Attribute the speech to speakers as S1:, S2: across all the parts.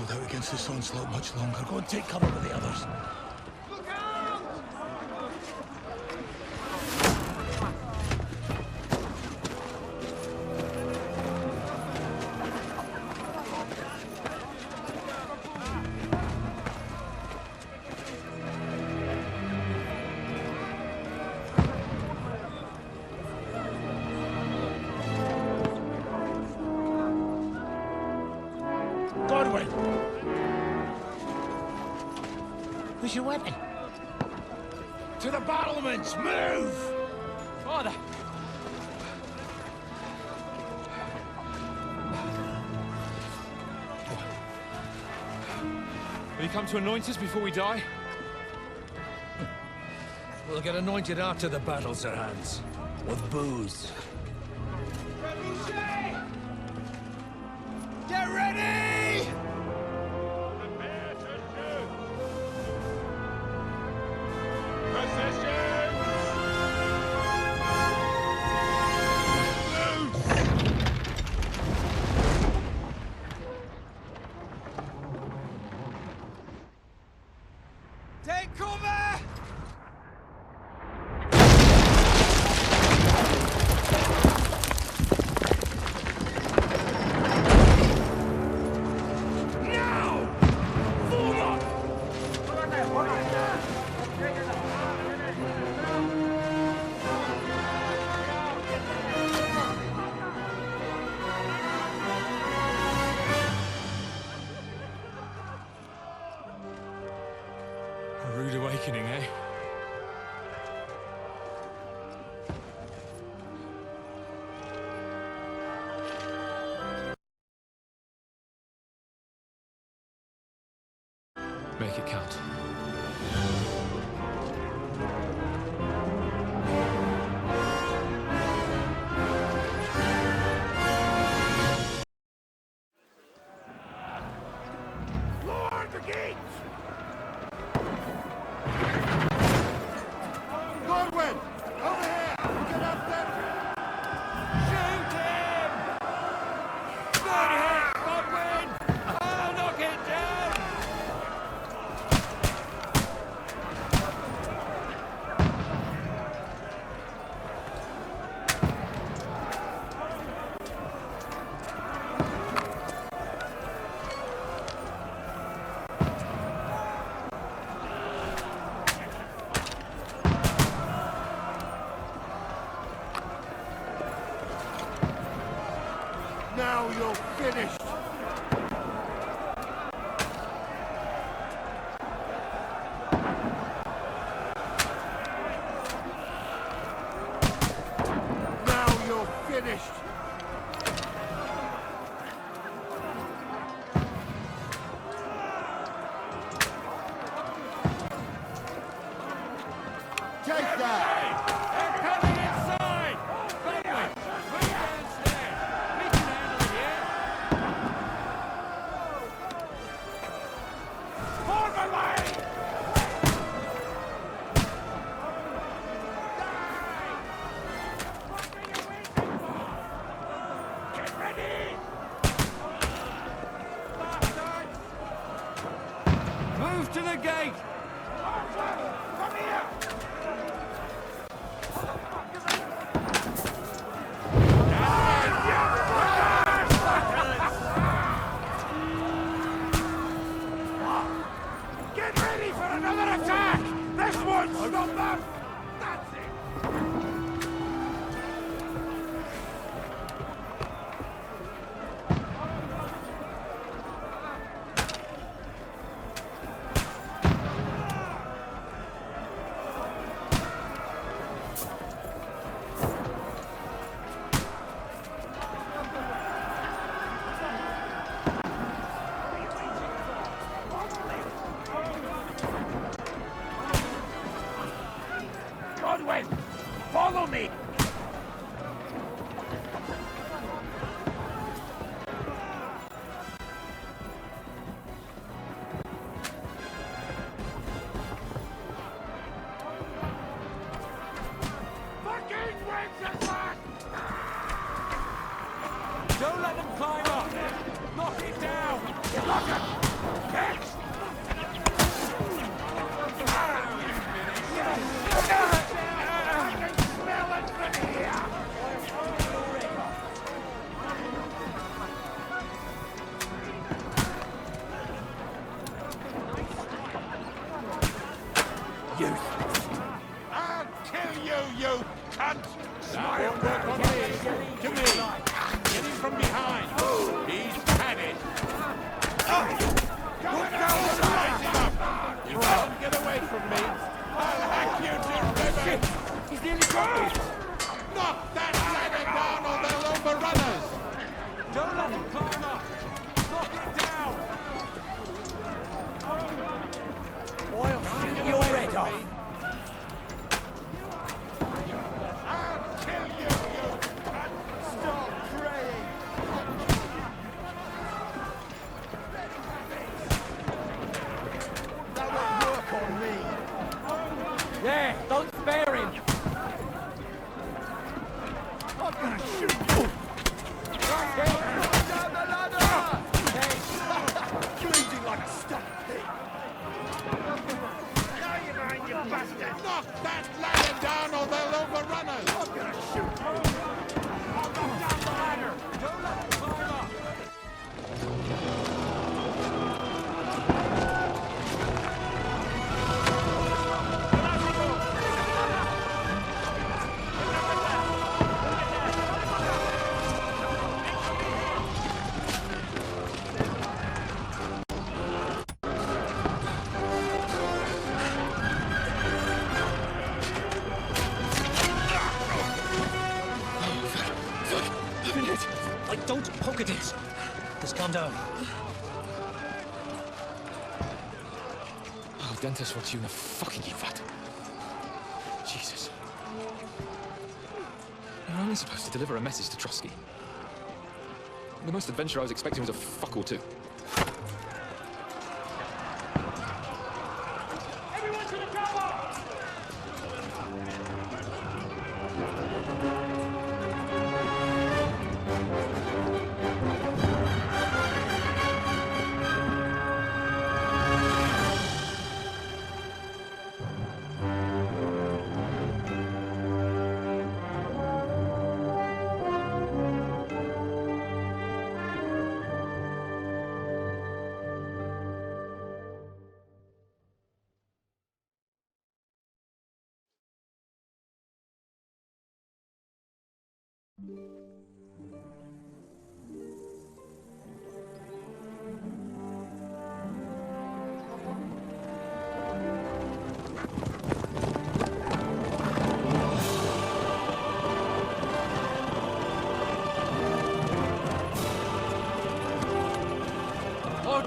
S1: hold out against this onslaught much longer. Go and take cover with the others.
S2: Where's your weapon?
S1: To the battlements! Move!
S2: Father!
S3: Will you come to anoint us before we die?
S2: We'll get anointed after the battles are hands. With booze.
S1: Get ready!
S2: Take cover!
S3: A rude awakening, eh? Make it count.
S1: Lord the gates! Now you're finished! Now you're finished! Take that!
S3: Move to the gate!
S1: Come here! Get ready for another attack! This won't stop them! That's it! I'll kill you, you cunt!
S4: That won't work on me. To me. Get him from behind. He's had it.
S1: Look down and rise him up!
S4: You can't get away from me.
S1: I'll hack you to ribbons!
S4: He's nearly got me.
S1: Knock that ladder down or they'll overrun us!
S4: Don't let him climb up. Knock it down.
S5: I'll shoot your head off.
S1: I'll kill you, you cunt!
S4: Stop praying.
S5: That won't work on me. Yeah, don't spare him. I'm gonna shoot you. Right here. Down the ladder. Hey, bleeding like a stuck pig. Now you mind, you bastard.
S1: Knock that ladder down or they'll overrun us!
S5: I'm gonna shoot you.
S4: I'll knock down the ladder. Don't let him climb up.
S2: Like, don't poke at it. Just calm down.
S3: Oh, dentist Fortuna, fucking you vat. Jesus. I'm only supposed to deliver a message to Trotsky. The most adventure I was expecting was a fuck or two.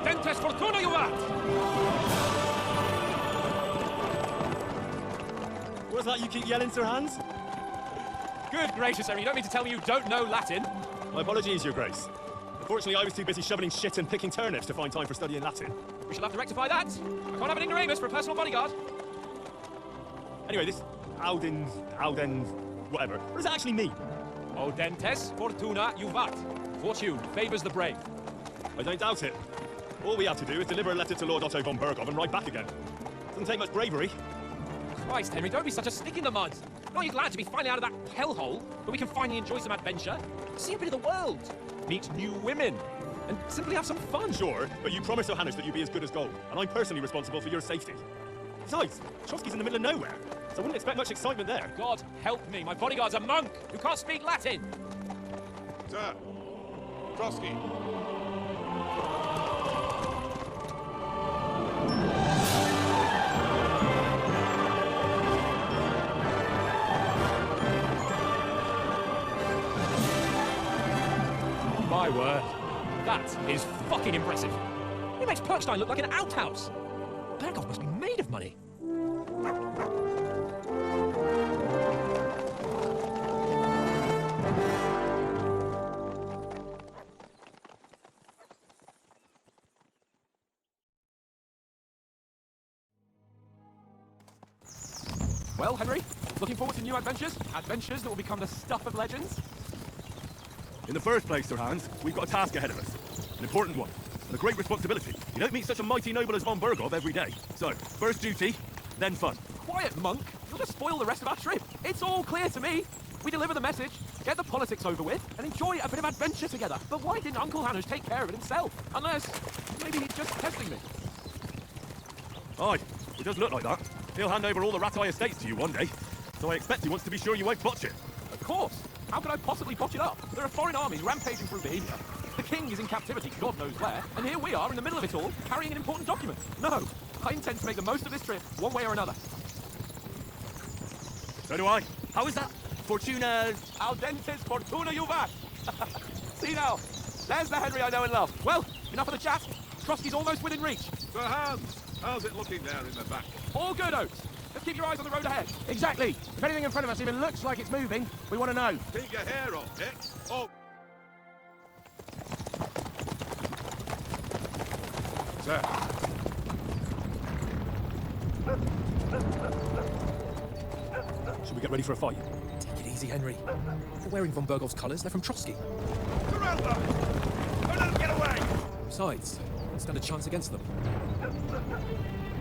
S2: Dentes Fortuna, you vat!
S6: What's that you keep yelling, Sir Hans?
S3: Good gracious, sir, you don't mean to tell me you don't know Latin?
S6: My apologies, Your Grace. Unfortunately, I was too busy shoveling shit and picking turnips to find time for studying Latin.
S3: We shall have to rectify that. I can't have an ignoramus for a personal bodyguard.
S6: Anyway, this Auden, whatever. What does it actually mean?
S3: O dentes Fortuna juvat. Fortune favors the brave.
S6: I don't doubt it. All we have to do is deliver a letter to Lord Otto von Berghoff and write back again. Doesn't take much bravery.
S3: Christ, Henry, don't be such a stick in the mud. Aren't you glad to be finally out of that hellhole, where we can finally enjoy some adventure, see a bit of the world, meet new women, and simply have some fun?
S6: Sure, but you promised Johannes that you'd be as good as gold, and I'm personally responsible for your safety. Besides, Trotsky's in the middle of nowhere, so I wouldn't expect much excitement there.
S3: God help me, my bodyguard's a monk who can't speak Latin.
S1: Sir, Trotsky.
S3: My word, that is fucking impressive. It makes Perkstein look like an outhouse. Berghoff must be made of money. Well, Henry, looking forward to new adventures? Adventures that will become the stuff of legends?
S7: In the first place, Sir Hans, we've got a task ahead of us. An important one. And a great responsibility. You don't meet such a mighty noble as von Berghoff every day. So, first duty, then fun.
S3: Quiet, monk. You'll just spoil the rest of our trip. It's all clear to me. We deliver the message, get the politics over with, and enjoy a bit of adventure together. But why didn't Uncle Hannes take care of it himself? Unless, maybe he's just testing me.
S7: Aye, it does look like that. He'll hand over all the Ratai estates to you one day, so I expect he wants to be sure you won't botch it.
S3: Of course. How could I possibly botch it up? There are foreign armies rampaging through Bohemia. The king is in captivity, God knows where, and here we are in the middle of it all, carrying an important document. No, I intend to make the most of this trip, one way or another.
S7: So do I. How is that? Fortuna...
S3: Al dentes fortuna juvat. See now, there's the Henry I know and love. Well, enough of the chat. Trotsky's almost within reach.
S4: Sir Hans, how's it looking down in the back?
S3: All good, Oates. Just keep your eyes on the road ahead.
S1: Exactly. If anything in front of us even looks like it's moving, we want to know.
S4: Keep your hair on, Dick. Oh. Sir.
S6: Should we get ready for a fight?
S3: Take it easy, Henry. They're wearing von Bergov's colours. They're from Trotsky.
S1: Surround them! Don't let them get away!
S3: Besides, don't stand a chance against them.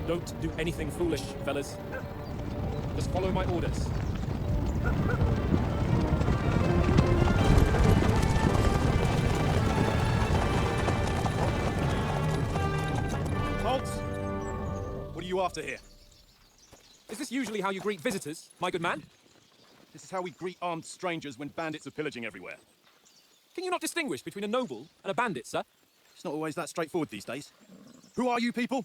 S3: Don't do anything foolish, fellas. Just follow my orders.
S6: Halt! What are you after here?
S3: Is this usually how you greet visitors, my good man?
S6: This is how we greet armed strangers when bandits are pillaging everywhere.
S3: Can you not distinguish between a noble and a bandit, sir?
S6: It's not always that straightforward these days. Who are you people?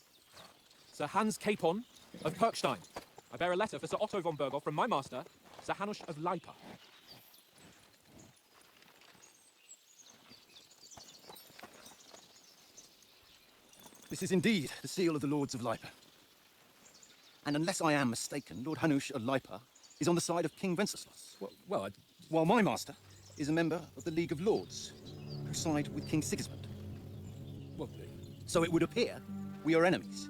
S3: Sir Hans Capon of Perkstein. I bear a letter for Sir Otto von Bergov from my master, Sir Hanush of Lipa.
S8: This is indeed the seal of the Lords of Lipa. And unless I am mistaken, Lord Hanush of Lipa is on the side of King Wenceslas.
S3: Well,
S8: While my master is a member of the League of Lords, who side with King Sigismund.
S3: well,
S8: So it would appear we are enemies.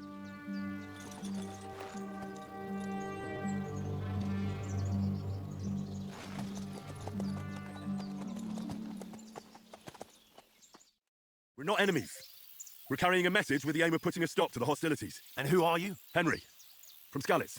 S7: We're not enemies. We're carrying a message with the aim of putting a stop to the hostilities.
S8: And who are you?
S7: Henry, from Skalitz.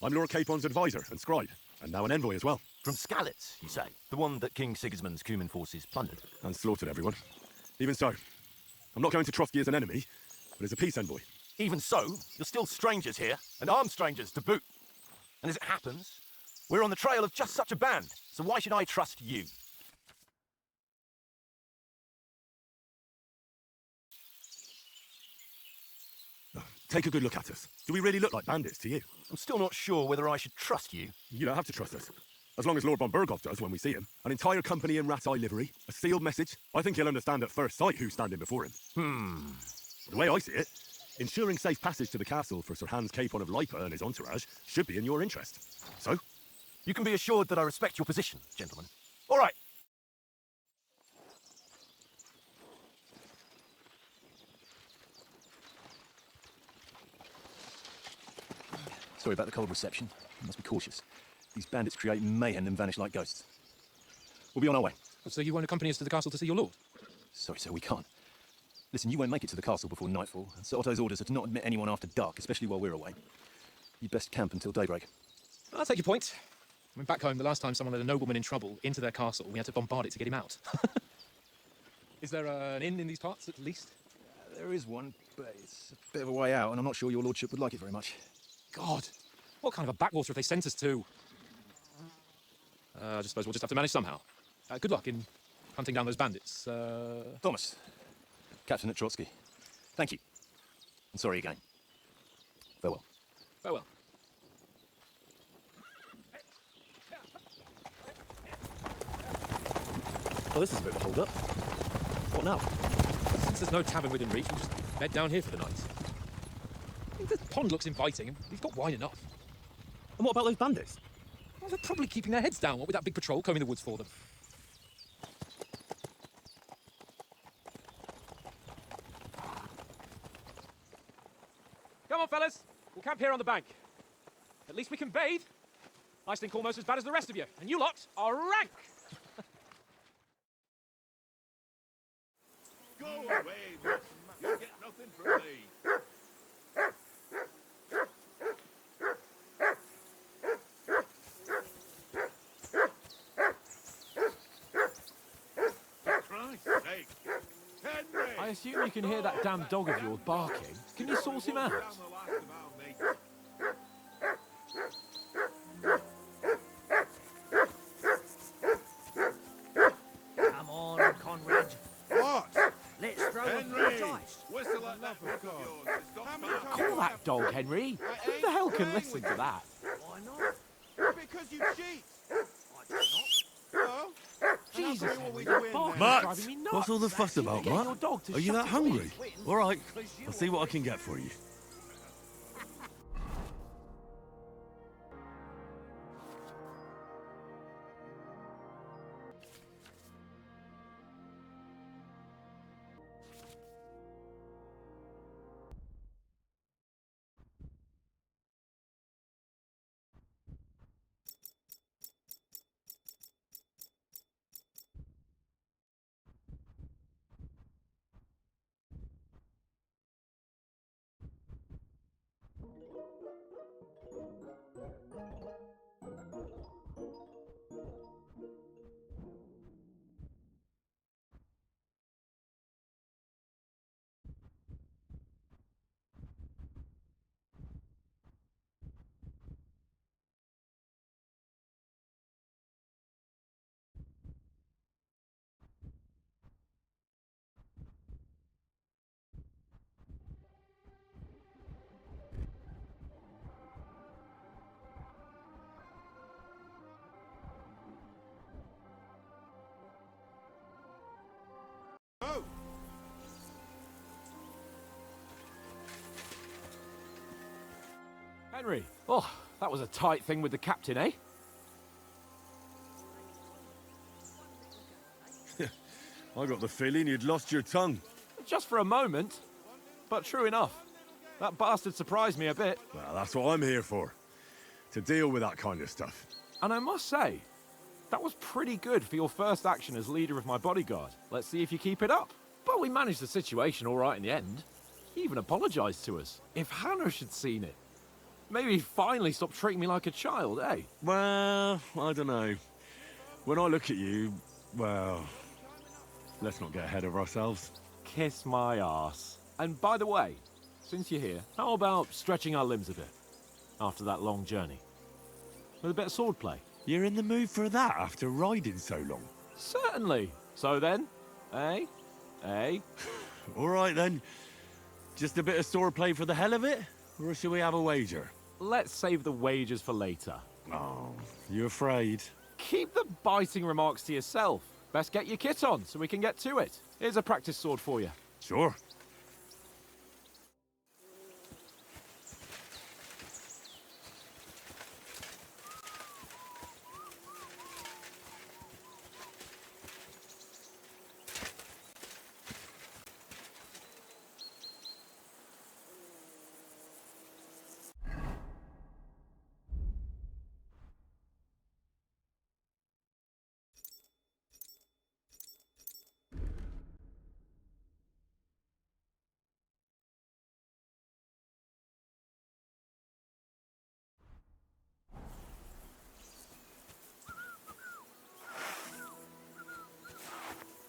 S7: I'm Lord Capon's advisor and scribe, and now an envoy as well.
S9: From Skalitz, you say? The one that King Sigismund's Cuman forces plundered?
S7: And slaughtered everyone. Even so, I'm not going to Trotsky as an enemy, but as a peace envoy.
S9: Even so, you're still strangers here, and armed strangers to boot. And as it happens, we're on the trail of just such a band, so why should I trust you?
S7: Take a good look at us. Do we really look like bandits to you?
S9: I'm still not sure whether I should trust you.
S7: You don't have to trust us. As long as Lord von Bergov does when we see him. An entire company in Ratai livery, a sealed message. I think he'll understand at first sight who's standing before him. The way I see it, ensuring safe passage to the castle for Sir Hans Capon of Lipa and his entourage should be in your interest. So?
S9: You can be assured that I respect your position, gentlemen. All right.
S8: Sorry about the cold reception. You must be cautious. These bandits create mayhem and vanish like ghosts. We'll be on our way.
S3: so you won't accompany us to the castle to see your lord?
S8: Sorry, sir, we can't. Listen, you won't make it to the castle before nightfall. Sir Otto's orders are to not admit anyone after dark, especially while we're away. You'd best camp until daybreak.
S3: I'll take your point. I mean, back home, the last time someone let a nobleman in trouble into their castle, we had to bombard it to get him out. Is there an inn in these parts, at least?
S8: There is one, but it's a bit of a way out, and I'm not sure your lordship would like it very much.
S3: God, what kind of a backwater have they sent us to? I just suppose we'll just have to manage somehow. Good luck in hunting down those bandits.
S8: Thomas, captain at Trotsky. Thank you. And sorry again. Farewell.
S3: Farewell.
S8: Well, this is a bit of a hold-up. What now?
S3: Since there's no tavern within reach, we'll just bed down here for the night. I mean, the pond looks inviting, and we've got wine enough.
S8: And what about those bandits?
S3: Well, they're probably keeping their heads down, what with that big patrol combing the woods for them. Come on, fellas. We'll camp here on the bank. At least we can bathe. I stink almost as bad as the rest of you, and you lot are rank!
S4: Go away, Watson. You get nothing from me.
S3: you can hear that damn dog of yours barking. Can you sort him out?
S5: Come on, Conrad.
S1: What?
S5: Let's throw a
S1: Henry!
S5: dice.
S1: Whistle at that book of yours. It's got back.
S3: Call that dog, Henry. Who the hell can listen to that?
S5: Why not?
S1: Because you cheat.
S5: I do not.
S1: Well,
S3: Jesus,
S1: how come we
S3: Henry,
S1: always
S3: that
S1: win
S3: barking
S1: then?
S3: is
S7: Matt,
S3: driving me nuts.
S7: what's all the fuss about,
S3: Get your
S7: Matt?
S3: dog to
S7: Are you
S3: shut
S7: that
S3: it,
S7: hungry?
S3: please.
S7: All right, I'll see what I can get for you.
S1: Oh,
S3: Henry, oh, that was a tight thing with the captain, eh?
S7: I got the feeling you'd lost your tongue.
S3: Just for a moment. But true enough. That bastard surprised me a bit.
S7: Well, that's what I'm here for. To deal with that kind of stuff.
S3: And I must say, that was pretty good for your first action as leader of my bodyguard. Let's see if you keep it up. But we managed the situation all right in the end. He even apologized to us. If Hanush had seen it, maybe he'd finally stop treating me like a child, eh?
S7: Well, I don't know. When I look at you, well, let's not get ahead of ourselves.
S3: Kiss my arse. And by the way, since you're here, how about stretching our limbs a bit after that long journey? With a bit of swordplay?
S7: You're in the mood for that after riding so long?
S3: Certainly. So then, eh? Eh?
S7: All right then. Just a bit of swordplay for the hell of it? Or shall we have a wager?
S3: Let's save the wagers for later.
S7: Oh, you afraid?
S3: Keep the biting remarks to yourself. Best get your kit on so we can get to it. Here's a practice sword for you.
S7: Sure.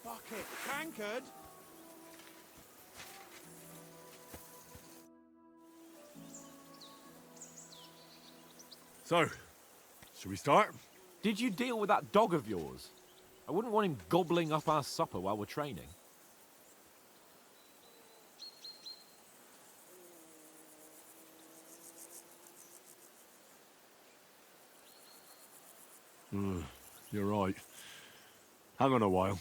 S1: bucket, tankard.
S7: So, shall we start?
S3: Did you deal with that dog of yours? I wouldn't want him gobbling up our supper while we're training.
S7: You're right. Hang on a while.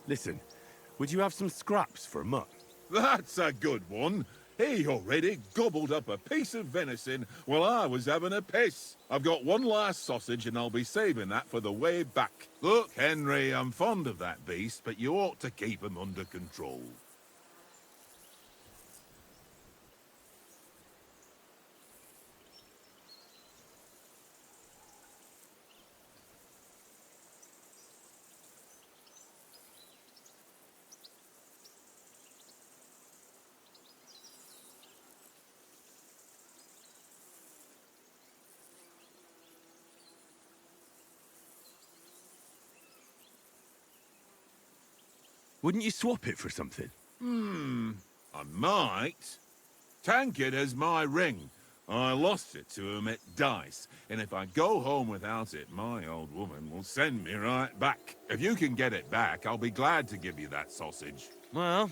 S7: Listen, would you have some scraps for mutt?
S1: That's a good one. He already gobbled up a piece of venison while I was having a piss. I've got one last sausage and I'll be saving that for the way back. Look, Henry, I'm fond of that beast, but you ought to keep him under control.
S7: Wouldn't you swap it for something?
S1: I might. Tankard has my ring. I lost it to him at dice, and if I go home without it, my old woman will send me right back. If you can get it back, I'll be glad to give you that sausage.
S7: Well,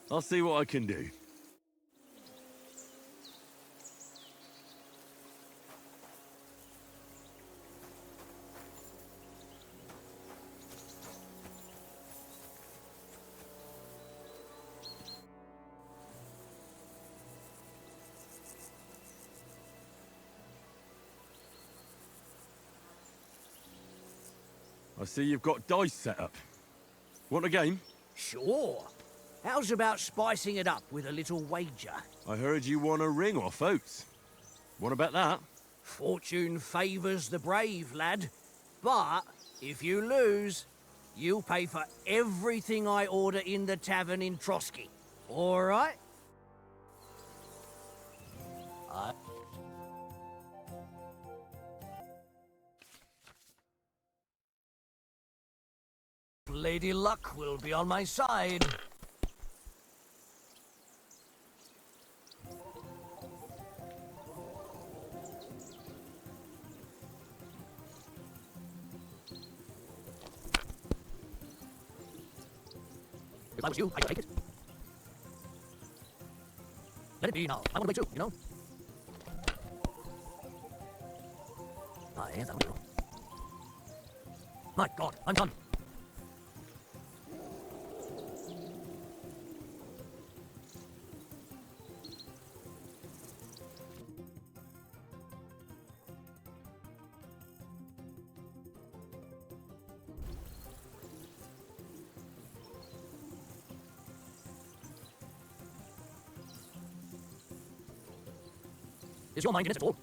S7: I'll see what I can do. I see you've got dice set up. Want a game?
S10: Sure. How's about spicing it up with a little wager?
S7: I heard you won a ring off Oates. What about that?
S10: Fortune favours the brave, lad. But if you lose, you'll pay for everything I order in the tavern in Trotsky. All right? Lady Luck will be on my side. If I was you, I'd take it. Let it be now. I want to play too, you know? Yes, that'll do. My God, I'm done. Is your mind in it at all?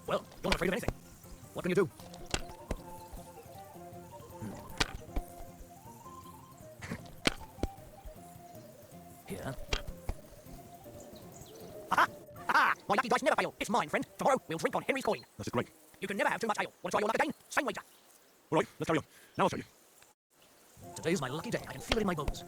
S10: Well, you're not afraid of anything. What can you do? Here. Aha! Aha! My lucky dice never fail. It's mine, friend. Tomorrow, we'll drink on Henry's coin.
S7: That's great.
S10: You can never have too much ale. Want to try your luck again? Same wager.
S7: All right, let's carry on. Now I'll show you.
S10: Today's my lucky day. I can feel it in my bones.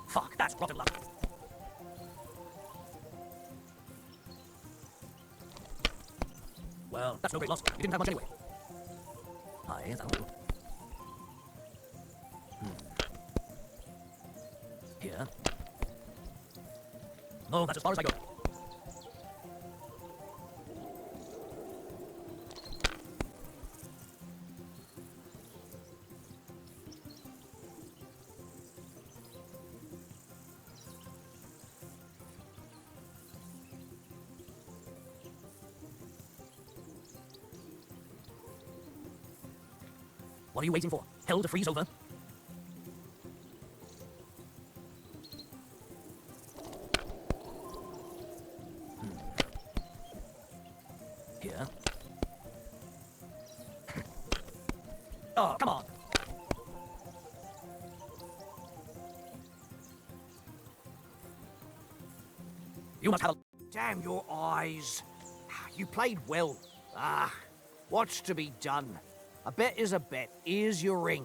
S10: Fuck, that's rotten luck. Well, that's no great loss. You didn't have much anyway. Aye, that'll do. Here. No, that's as far as I go. What are you waiting for? Hell to freeze over? Here. Oh, come on. You must have a... Damn your eyes. You played well. Ah, what's to be done? A bet is a bet. Here's your ring.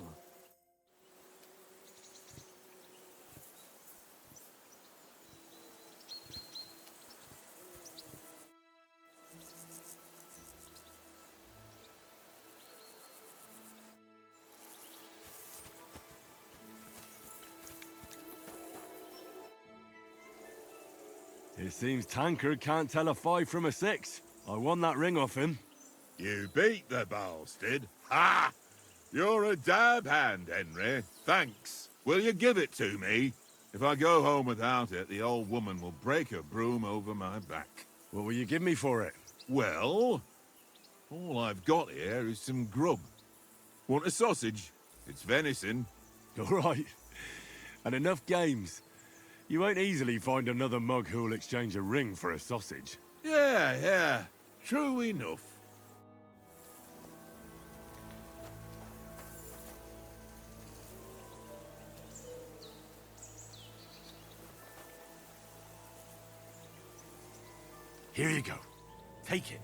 S7: It seems Tankard can't tell a 5 from a 6. I won that ring off him.
S1: You beat the bastard. Ha! You're a dab hand, Henry. Thanks. Will you give it to me? If I go home without it, the old woman will break her broom over my back.
S7: What will you give me for it?
S1: Well, All I've got here is some grub. Want a sausage? It's venison.
S7: All right. And enough games. You won't easily find another mug who'll exchange a ring for a sausage.
S1: Yeah. True enough.
S7: Here you go. Take it.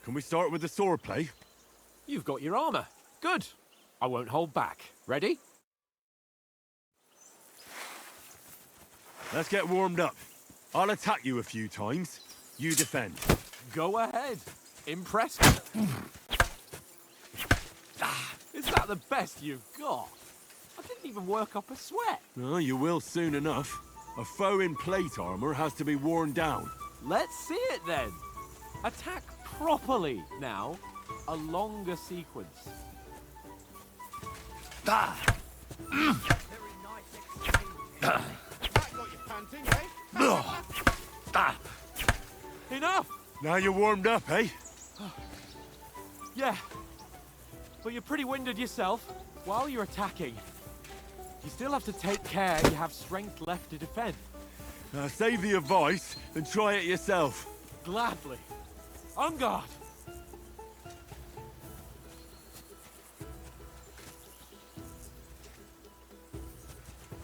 S7: Can we start with the sword play?
S3: You've got your armor. Good. I won't hold back. Ready?
S7: Let's get warmed up. I'll attack you a few times. You defend.
S3: Go ahead. Impressed? Is that the best you've got? I didn't even work up a sweat.
S7: Oh, you will soon enough. A foe in plate armor has to be worn down.
S3: Let's see it then. Attack properly now. A longer sequence. Enough!
S7: Now you're warmed up, eh?
S3: Yeah. But you're pretty winded yourself while you're attacking. You still have to take care you have strength left to defend.
S7: Save the advice and try it yourself.
S3: Gladly. On guard.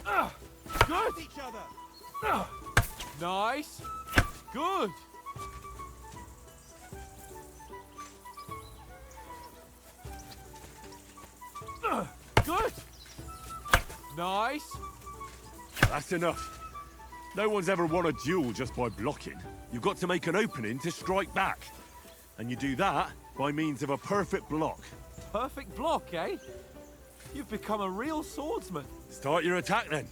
S3: Good. Each other. Nice. Good. Good. Nice.
S7: That's enough. No one's ever won a duel just by blocking. You've got to make an opening to strike back. And you do that by means of a perfect block.
S3: Perfect block, eh? You've become a real swordsman.
S7: Start your attack then.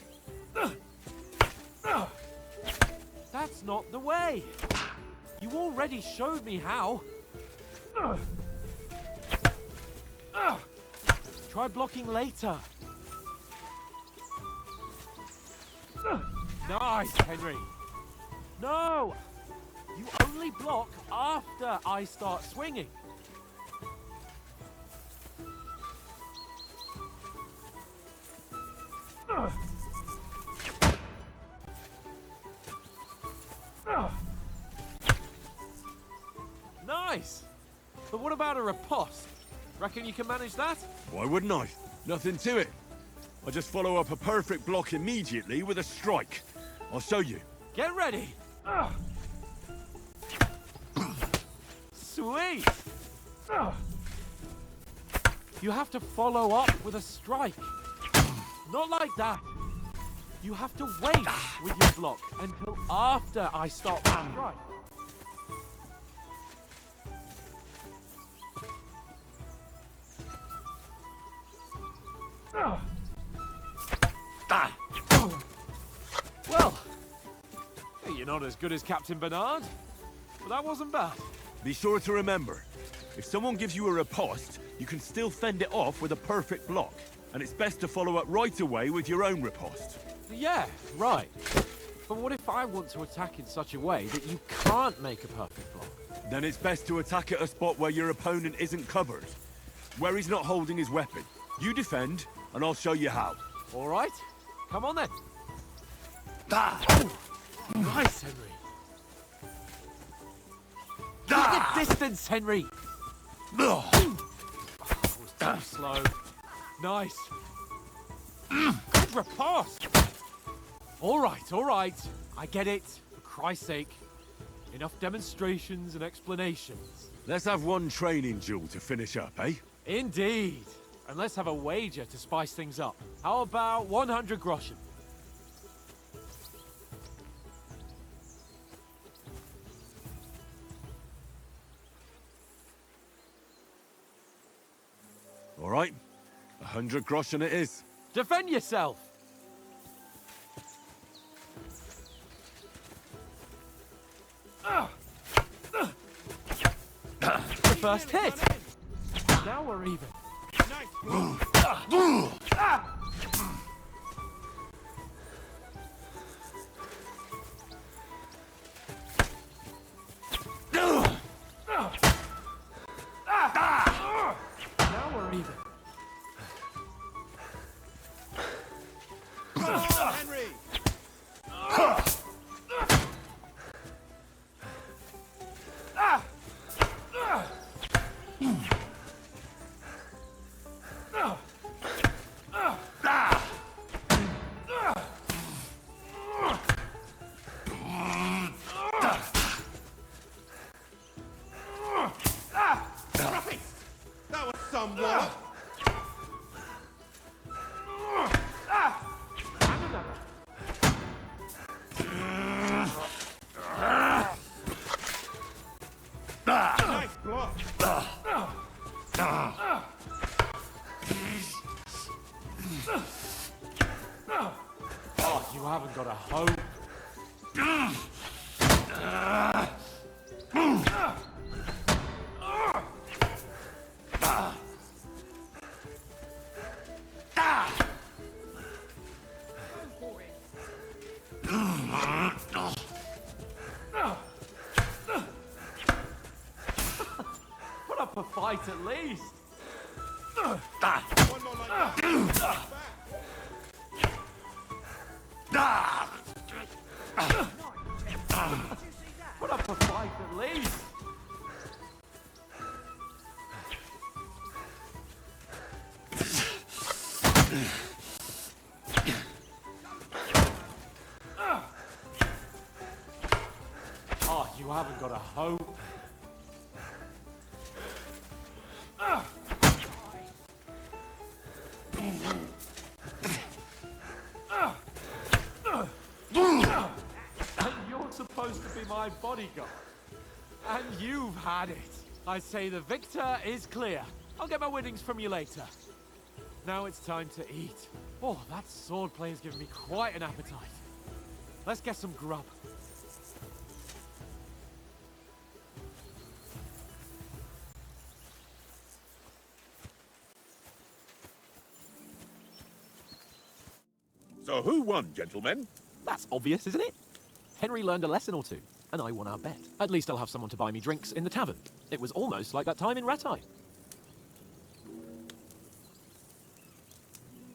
S3: That's not the way. You already showed me how. Try blocking later. Nice, Henry. No! You only block after I start swinging. Nice! But what about a riposte? Reckon you can manage that?
S7: Why wouldn't I? Nothing to it. I just follow up a perfect block immediately with a strike. I'll show you.
S3: Get ready! Sweet! You have to follow up with a strike. Not like that. You have to wait with your block until after I start the strike. Well, you're not as good as Captain Bernard, but that wasn't bad.
S7: Be sure to remember, if someone gives you a riposte, you can still fend it off with a perfect block. And it's best to follow up right away with your own riposte.
S3: Yeah, right. But what if I want to attack in such a way that you can't make a perfect block?
S7: Then it's best to attack at a spot where your opponent isn't covered. Where he's not holding his weapon. You defend, and I'll show you how.
S3: All right. Come on then. Nice, Henry. Keep the distance, Henry. That was too slow. Nice. Good riposte. All right. I get it. For Christ's sake. Enough demonstrations and explanations.
S7: Let's have one training duel to finish up, eh?
S3: Indeed. And let's have a wager to spice things up. How about 100 groschen?
S7: All right. 100 groschen it is.
S3: Defend yourself! The first hit! Now we're even. Now we're even.
S5: Henry! That was somewhat.
S3: And another.
S5: Nice block.
S3: Oh, you haven't got a hope. Put up a fight at least.
S5: One more like that.
S3: Put up a fight at least. Oh, you haven't got a hope. And you're supposed to be my bodyguard. And you've had it. I say the victor is clear. I'll get my winnings from you later. Now it's time to eat. Oh, that swordplay has given me quite an appetite. Let's get some grub.
S1: So who won, gentlemen?
S3: That's obvious, isn't it? Henry learned a lesson or two, and I won our bet. At least I'll have someone to buy me drinks in the tavern. It was almost like that time in Rattay.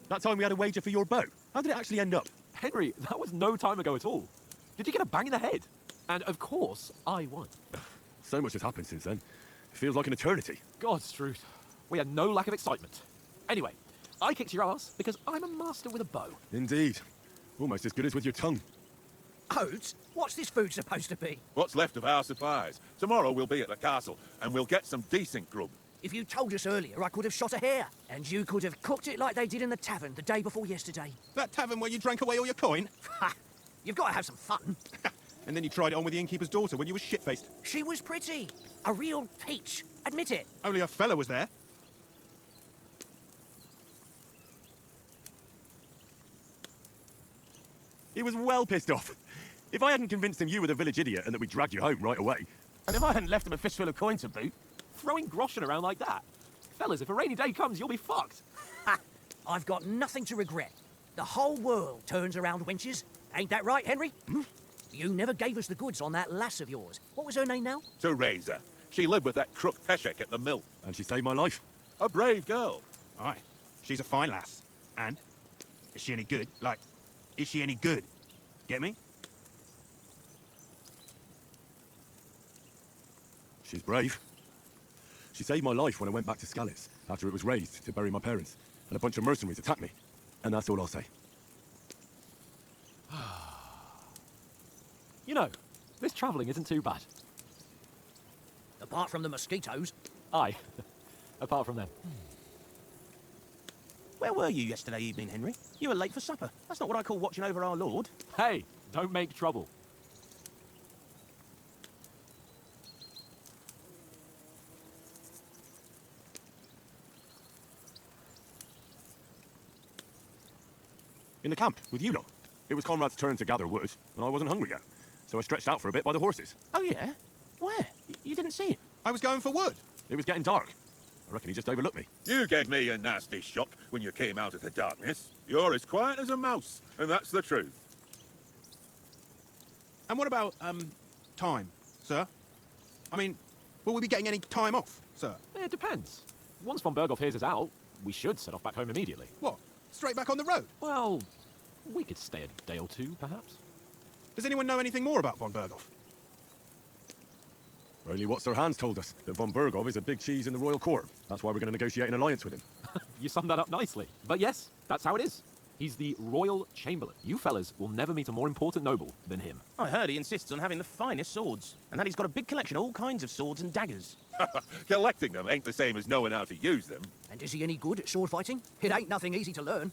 S7: That time we had a wager for your bow. How did it actually end up?
S3: Henry, that was no time ago at all. Did you get a bang in the head? And of course, I won.
S7: So much has happened since then. It feels like an eternity.
S3: God's truth. We had no lack of excitement. Anyway, I kicked your ass because I'm a master with a bow.
S7: Indeed. Almost as good as with your tongue.
S10: Oats, what's this food supposed to be?
S1: What's left of our supplies. Tomorrow we'll be at the castle, and we'll get some decent grub.
S10: If you told us earlier, I could have shot a hare. And you could have cooked it like they did in the tavern the day before yesterday.
S11: That tavern where you drank away all your coin?
S10: Ha! You've got to have some fun.
S11: And then you tried it on with the innkeeper's daughter when you were shit-faced.
S10: She was pretty. A real peach. Admit it.
S11: Only a fella was there.
S7: He was well pissed off. If I hadn't convinced him you were the village idiot and that we dragged you home right away.
S9: And if I hadn't left him a fistful of coin to boot,
S3: Throwing groschen around like that. Fellas, if a rainy day comes, you'll be fucked.
S10: Ha! I've got nothing to regret. The whole world turns around wenches. Ain't that right, Henry? You never gave us the goods on that lass of yours. What was her name now?
S1: Teresa. She lived with that crook Peshek at the mill.
S7: And she saved my life.
S1: A brave girl.
S11: Aye. She's a fine lass. And? Is she any good? Like, is she any good? Get me?
S7: She's brave. She saved my life when I went back to Scalitz after it was raised to bury my parents, and a bunch of mercenaries attacked me. And that's all I'll say.
S3: You know, this travelling isn't too bad.
S10: Apart from the mosquitoes.
S3: Aye. Apart from them.
S9: where were you yesterday evening, Henry? You were late for supper. That's not what I call watching over our Lord.
S3: Hey, don't make trouble.
S7: In the camp, with you lot. It was Conrad's turn to gather wood, and I wasn't hungry yet. So I stretched out for a bit by the horses.
S9: Oh, yeah? Where? You didn't see him?
S11: I was going for wood.
S7: It was getting dark. I reckon he just overlooked me.
S1: You gave me a nasty shock when you came out of the darkness. You're as quiet as a mouse, and that's the truth.
S11: And what about, time, sir? I mean, will we be getting any time off, sir?
S3: It depends. Once von Berghoff hears us out, we should set off back home immediately.
S11: What? Straight back on the road?
S3: Well, we could stay a day or two, perhaps.
S11: Does anyone know anything more about von Berghoff?
S7: Only what Sir Hans told us, that von Berghoff is a big cheese in the royal court. That's why we're going to negotiate an alliance with him.
S3: You summed that up nicely. But yes, that's how it is. He's the royal chamberlain. You fellas will never meet a more important noble than him.
S12: I heard he insists on having the finest swords, and that he's got a big collection of all kinds of swords and daggers.
S1: Collecting them ain't the same as knowing how to use them.
S10: And is he any good at sword fighting? It ain't nothing easy to learn.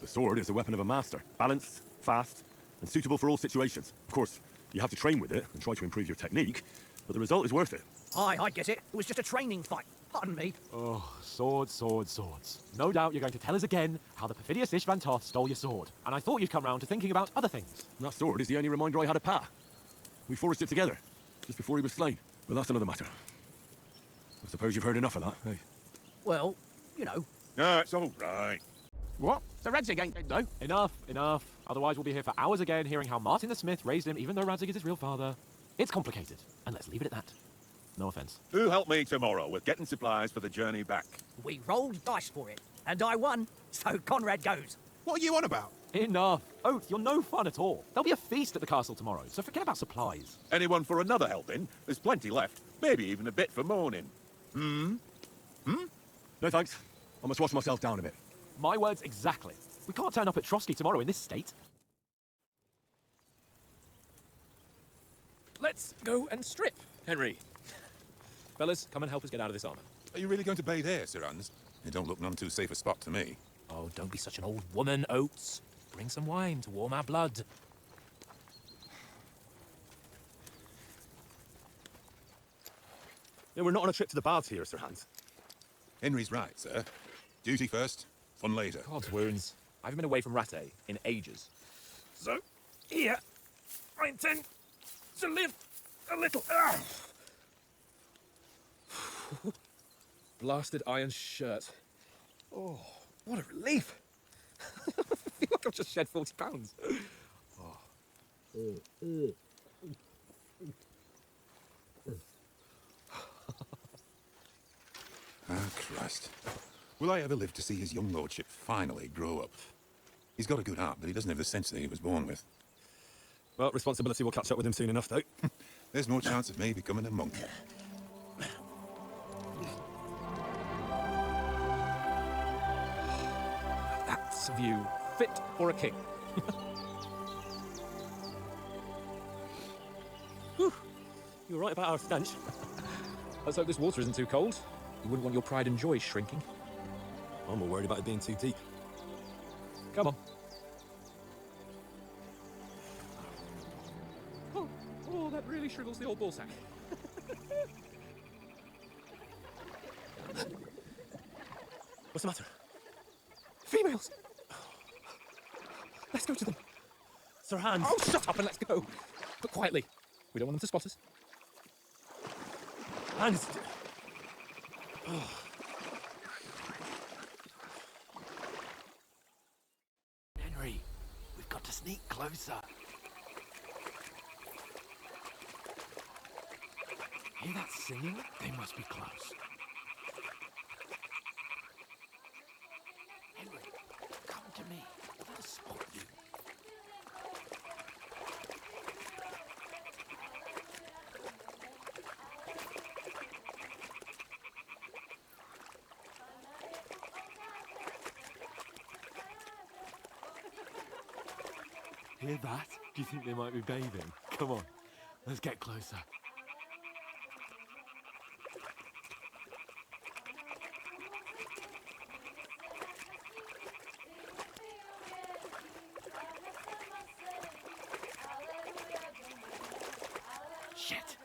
S7: The sword is the weapon of a master. Balanced, fast, and suitable for all situations. Of course, you have to train with it and try to improve your technique, but the result is worth it.
S10: Aye, I get it. It was just a training fight. Pardon me.
S3: Oh, swords, swords, swords. No doubt you're going to tell us again how the perfidious Ish van Toth stole your sword. And I thought you'd come round to thinking about other things.
S7: And that sword is the only reminder I had of Pa. We forged it together, just before he was slain. But that's another matter. I suppose you've heard enough of that, eh?
S10: Well, you know.
S1: No, it's all right.
S12: What? The Radzig ain't dead, though.
S3: Enough, enough. Otherwise we'll be here for hours again hearing how Martin the Smith raised him even though Radzig is his real father. It's complicated, and let's leave it at that. No offense.
S1: Who'll help me tomorrow with getting supplies for the journey back?
S10: We rolled dice for it, and I won, so Conrad goes.
S11: What are you on about?
S3: Enough. Oath, you're no fun at all. There'll be a feast at the castle tomorrow, so forget about supplies.
S1: Anyone for another helping? There's plenty left. Maybe even a bit for morning.
S7: No thanks. I must wash myself down a bit.
S3: My words exactly. We can't turn up at Trotsky tomorrow in this state. Let's go and strip, Henry. Fellas, come and help us get out of this armor.
S13: Are you really going to bathe here, Sir Hans? It don't look none too safe a spot to me.
S2: Oh, don't be such an old woman, Oates. Bring some wine to warm our blood.
S7: Yeah, we're not on a trip to the baths here, Sir Hans.
S13: Henry's right, sir. Duty first, fun later.
S2: God's wounds. I haven't been away from Rattay in ages. So, here, I intend to live a little. Blasted iron shirt. Oh, what a relief. I feel like I've just shed 40 pounds.
S13: Ah, Christ. Will I ever live to see his young lordship finally grow up? He's got a good heart, but he doesn't have the sense that he was born with.
S7: Well, responsibility will catch up with him soon enough, though.
S13: There's no chance of me becoming a monk.
S2: That's a view fit for a king. Whew. You're right about our stench. Let's hope this water isn't too cold. You wouldn't want your pride and joy shrinking.
S7: I'm more worried about it being too deep.
S2: Come on. Oh, that really shrivels the old ballsack.
S7: What's the matter?
S2: Females! Let's go to them.
S7: Sir Hans!
S2: Oh, shut up and let's go. But quietly. We don't want them to spot us.
S7: Hans!
S9: Henry, we've got to sneak closer. Hear that singing? They must be close. Henry, come to me. Let us spot you. Hear that? Do you think they might be bathing? Come on, let's get closer. Shit!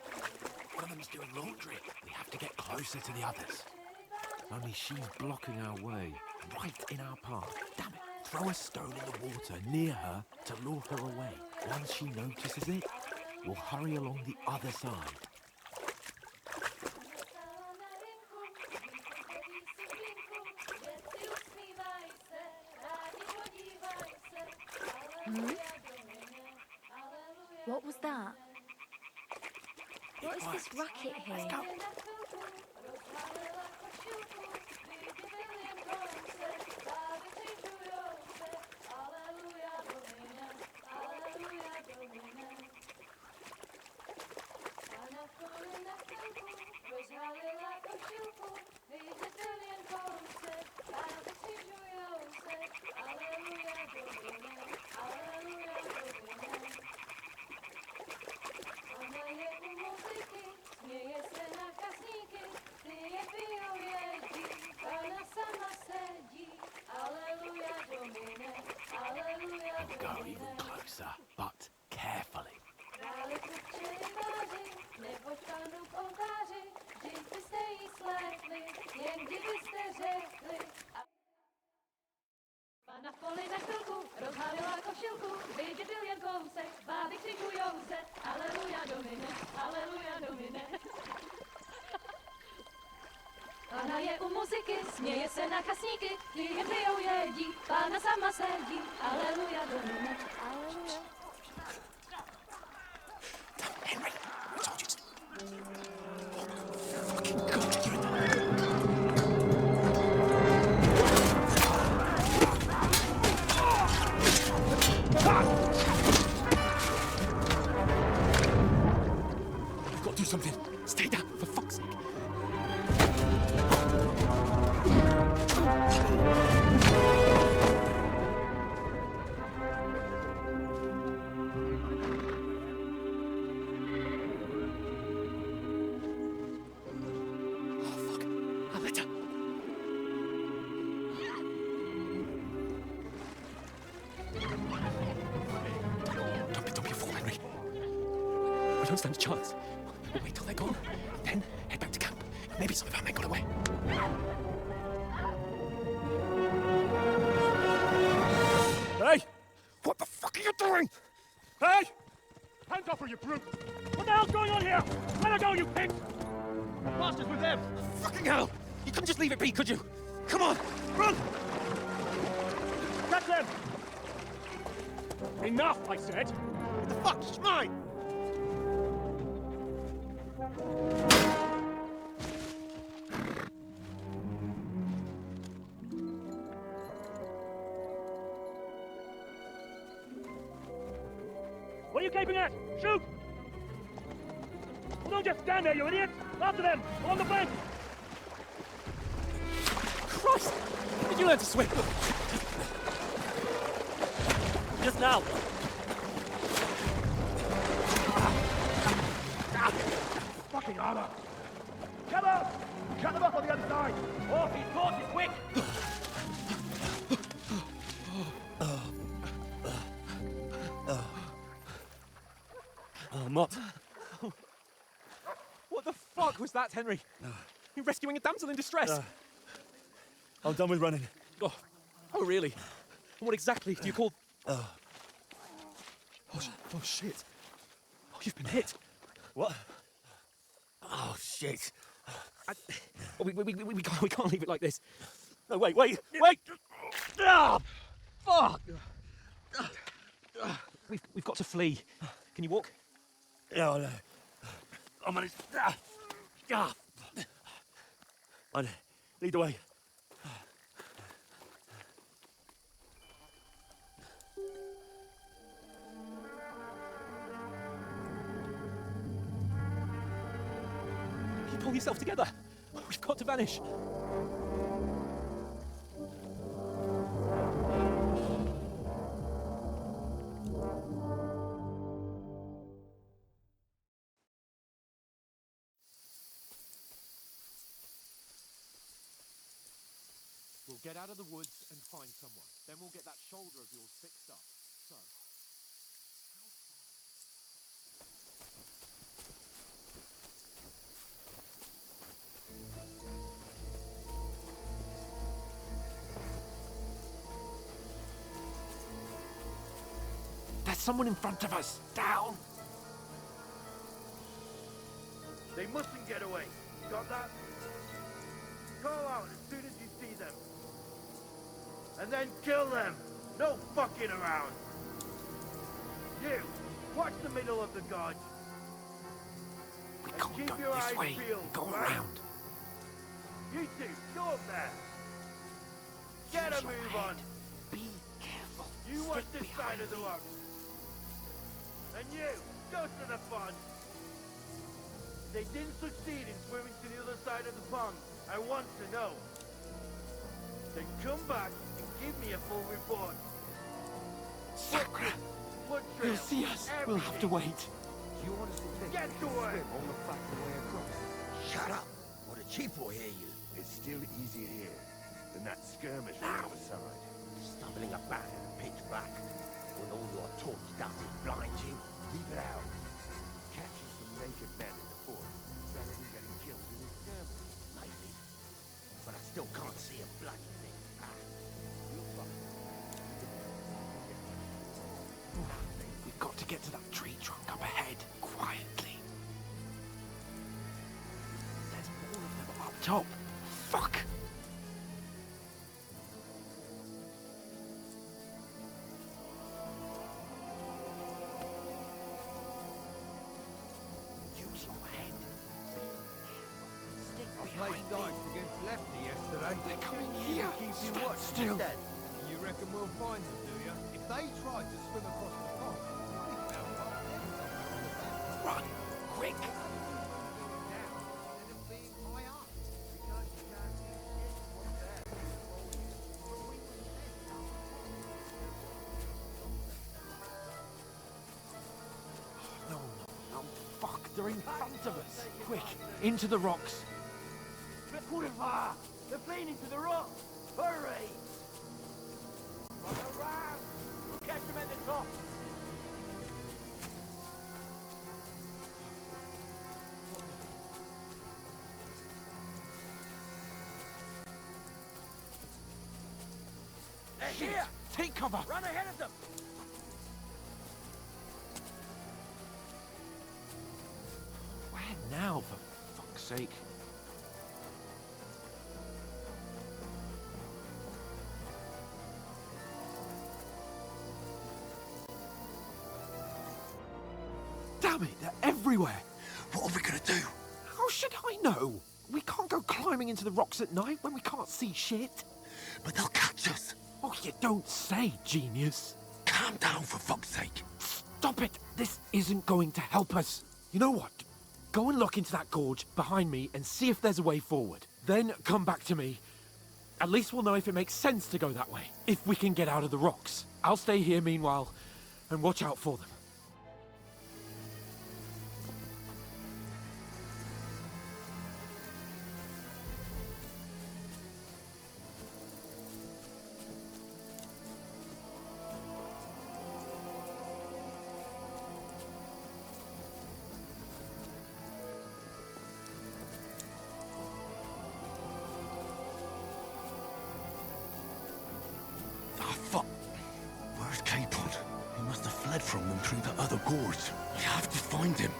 S9: One of them's doing laundry. We have to get closer to the others. Only she's blocking our way, right in our path. Damn it.
S2: Throw a stone in the water near her to lure her away. Once she notices it, we'll hurry along the other side.
S14: What was that? What is this racket here?
S2: Let's go. Go even closer, but carefully.
S15: Na poli na chvilku rozhalila košilku, vidět byl jen kousek, báby křičujou se, aleluja domine. Pána je u muziky, směje se na kasníky, klíně pijou jedí, pána sama sedí, aleluja domine.
S2: Henry, I told you. You've got to do something. Stay down, for fuck's sake. Don't be a fool, Henry. We don't stand a chance. We'll wait till they're gone, then head back to camp. Maybe some of our men got away.
S6: Hey!
S2: What the fuck are you doing?
S6: Hey! Hands up, or you brute! What the hell's going on here? Let her go, you pig! The bastard's with them!
S2: Fucking hell! You couldn't just leave it be, could you? Come on, run!
S6: Catch them! Enough, I said! What the fuck? It's mine! What are you gaping at? Shoot! Well, don't just stand there, you idiot! After them! Along the bank!
S2: Christ! When did you learn to swim?
S6: Just now! Fucking armor! Cover! Cut them off on the other side! Oh, he's caught! He's quick!
S2: Oh, Mott. What the fuck was that, Henry? You're rescuing a damsel in distress.
S6: I'm done with running.
S2: Oh, really? And what exactly do you call... Oh, shit. Oh, you've been hit.
S6: What?
S2: Oh, shit. We can't leave it like this.
S6: No, wait! Ah! Fuck!
S2: We've got to flee. Can you walk?
S6: Yeah, no. I'm on his... Lead the way.
S2: You pull yourself together. We've got to vanish.
S3: We'll get out of the woods and find someone. Then we'll get that shoulder of yours fixed up. So...
S2: There's someone in front of us. Down.
S5: They mustn't get away. Got that? Call out as soon as you see them. And then kill them. No fucking around. You, watch the middle of the gorge.
S2: We
S5: And
S2: can't
S5: keep
S2: go
S5: your
S2: this
S5: eyes
S2: way.
S5: peeled,
S2: Go
S5: right?
S2: around.
S5: You two, go up there. Get a move on.
S2: Be careful.
S5: You watch
S2: Stick
S5: this side of the rock. And you, go to the pond. They didn't succeed in swimming to the other side of the pond. I want to know. Then come back and give me a full report.
S2: Sakura.
S5: Foot
S2: He'll
S5: trail,
S2: see us. We'll have to
S5: everything.
S2: wait.
S5: You honestly think get to work.
S16: On the fucking way across. Shut up, or the chief will hear you.
S5: It's still easier here than that skirmish on the other side.
S16: Stumbling about in the pitch black, when all your torch dusting blinds you, leave it out.
S5: Catching some naked men in the forest better than getting killed in a skirmish.
S16: Maybe. But I still can't see a bloody thing.
S2: We've got to get to that tree trunk up ahead, quietly. There's more of them up top. Fuck!
S16: Use your head. Stick
S5: I
S16: behind
S5: played
S16: me.
S5: dice against Lefty yesterday.
S2: They're coming here.
S5: Keep
S2: Stand
S5: you watch
S2: still.
S5: instead. You reckon we'll find them, do you? If they tried to swim across the pond, we'll be found by them somewhere on the bank.
S2: Run! Quick!
S5: Down, instead of being high up. Because you can't see shit from there. But we were sent down.
S2: No, no, fuck! They're in front of us! Quick! Into the rocks!
S5: Kurwa! They're playing into the rock! Hurry! Run around! We'll catch them at the top! They're here!
S2: Take cover!
S5: Run ahead of them!
S2: Where now, for fuck's sake? Damn it, they're everywhere!
S16: What are we gonna do?
S2: How should I know? We can't go climbing into the rocks at night when we can't see shit.
S16: But they'll catch us.
S2: Oh, you don't say, genius.
S16: Calm down, for fuck's sake.
S2: Stop it! This isn't going to help us. You know what? Go and look into that gorge behind me and see if there's a way forward. Then come back to me. At least we'll know if it makes sense to go that way. If we can get out of the rocks. I'll stay here meanwhile and watch out for them.
S16: Ah, fuck. Where's Capon? He must have fled from them through the other gorge. We have to find him.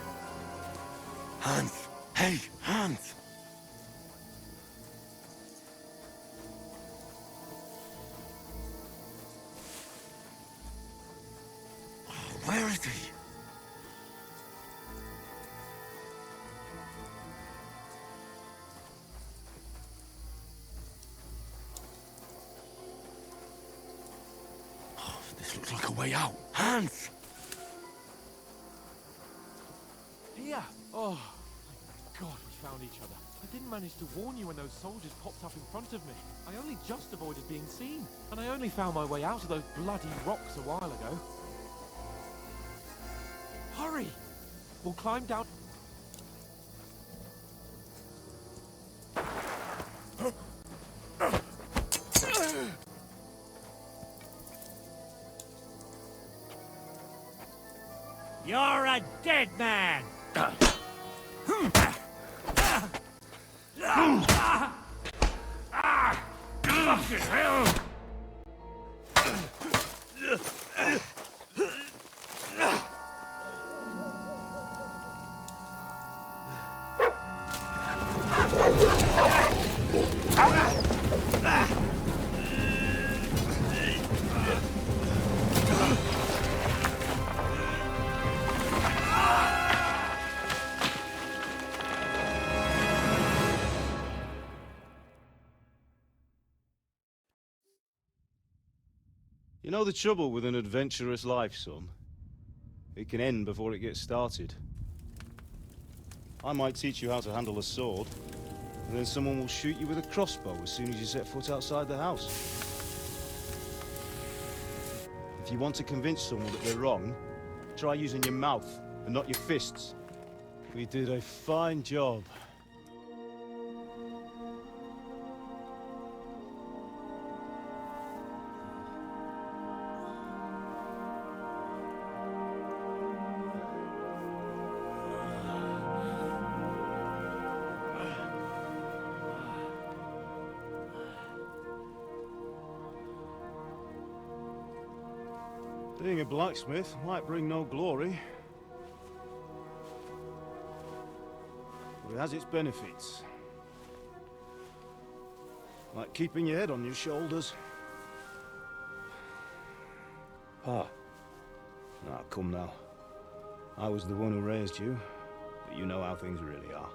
S16: Hans! Hey, Hans! Where is he? This looks like a way out. Hans!
S2: Here! Oh, thank God we found each other. I didn't manage to warn you when those soldiers popped up in front of me. I only just avoided being seen. And I only found my way out of those bloody rocks a while ago. Hurry! We'll climb down...
S10: You're a dead man!
S2: Fucking hell!
S17: You know the trouble with an adventurous life, son? It can end before it gets started. I might teach you how to handle a sword, and then someone will shoot you with a crossbow as soon as you set foot outside the house. If you want to convince someone that they're wrong, try using your mouth and not your fists. We did a fine job. Being a blacksmith might bring no glory, but it has its benefits. Like keeping your head on your shoulders. Ah. Ah, come now. I was the one who raised you, but you know how things really are.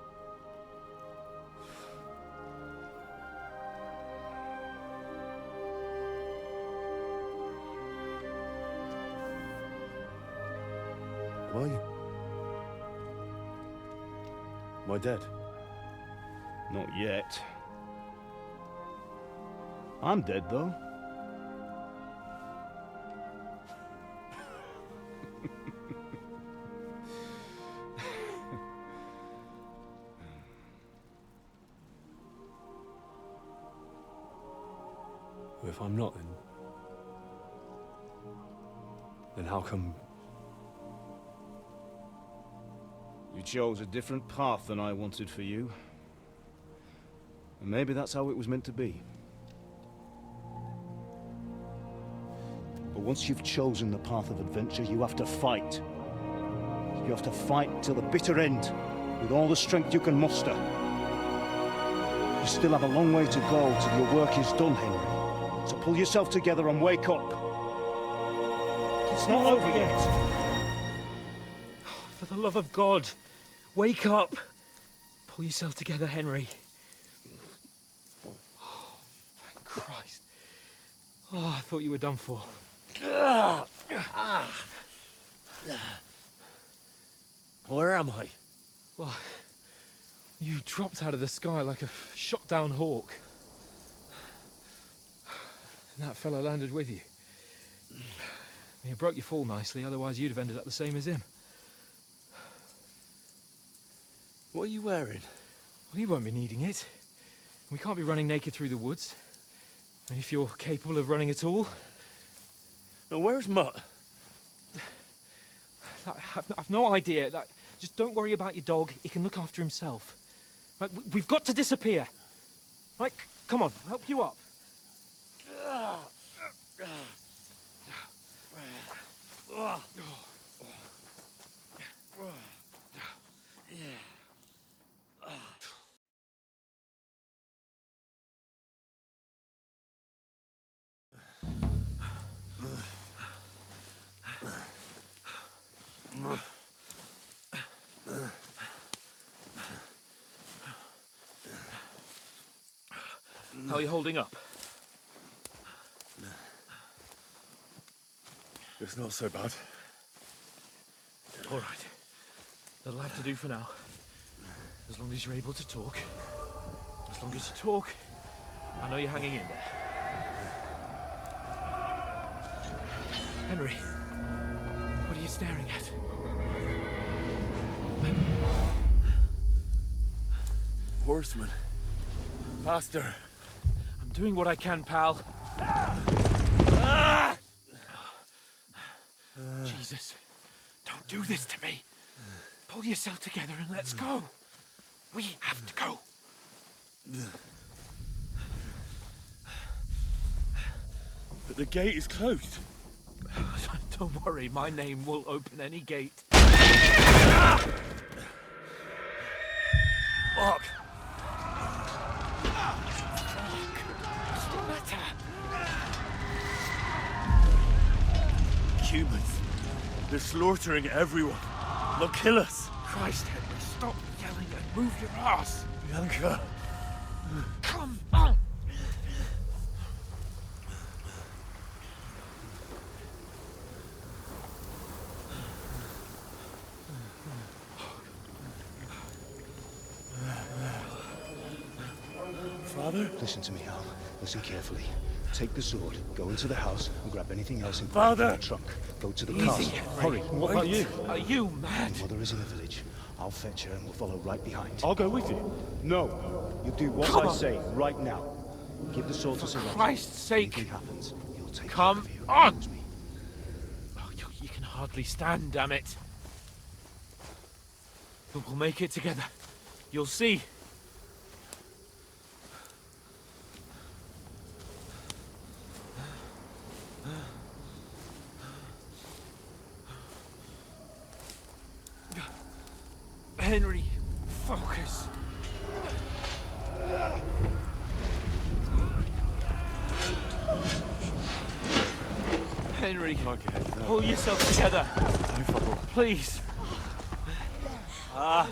S7: Why? Am I dead?
S17: Not yet. I'm dead, though.
S7: Well, if I'm not, then how come...
S17: You chose a different path than I wanted for you. And maybe that's how it was meant to be. But once you've chosen the path of adventure, you have to fight. You have to fight till the bitter end, with all the strength you can muster. You still have a long way to go till your work is done, Henry. So pull yourself together and wake up. It's not over yet.
S2: For the love of God, wake up! Pull yourself together, Henry. Oh, thank Christ. Oh, I thought you were done for.
S16: Where am I?
S2: Well, you dropped out of the sky like a shot-down hawk. And that fellow landed with you. You broke your fall nicely, otherwise you'd have ended up the same as him.
S16: What are you wearing?
S2: Well, you won't be needing it. We can't be running naked through the woods. And if you're capable of running at all...
S16: Now, where's Mutt?
S2: I've no idea. Just don't worry about your dog. He can look after himself. Right, we've got to disappear. Right, come on, I'll help you up. How are you holding up?
S7: It's not so bad.
S2: All right. That'll have to do for now. As long as you're able to talk. As long as you talk, I know you're hanging in there. Henry, what are you staring at?
S16: Horseman. Faster.
S2: I'm doing what I can, pal. Jesus, don't do this to me. Pull yourself together and let's go. We have to go.
S16: But the gate is closed.
S2: Don't worry, my name will open any gate.
S16: Fuck. Humans. They're slaughtering everyone. They'll kill us.
S2: Christ, Henry, stop yelling and move your ass.
S16: Bianca.
S2: Come on.
S17: Father? Listen to me, Hal. Listen carefully. Take the sword, go into the house, and grab anything else in the trunk. Go to the castle. Hurry.
S2: What about you? Are you mad?
S17: Your mother is in the village. I'll fetch her and we'll follow right behind.
S2: I'll go with you.
S17: No. You do what I say right now. Give the sword to Sir Roger.
S2: For Christ's sake.
S17: Anything happens, he'll take
S2: Come
S17: care of you.
S2: on! Oh, you can hardly stand, damn it. But we'll make it together. You'll see. Henry, focus. Henry, pull yourself together. Please. God,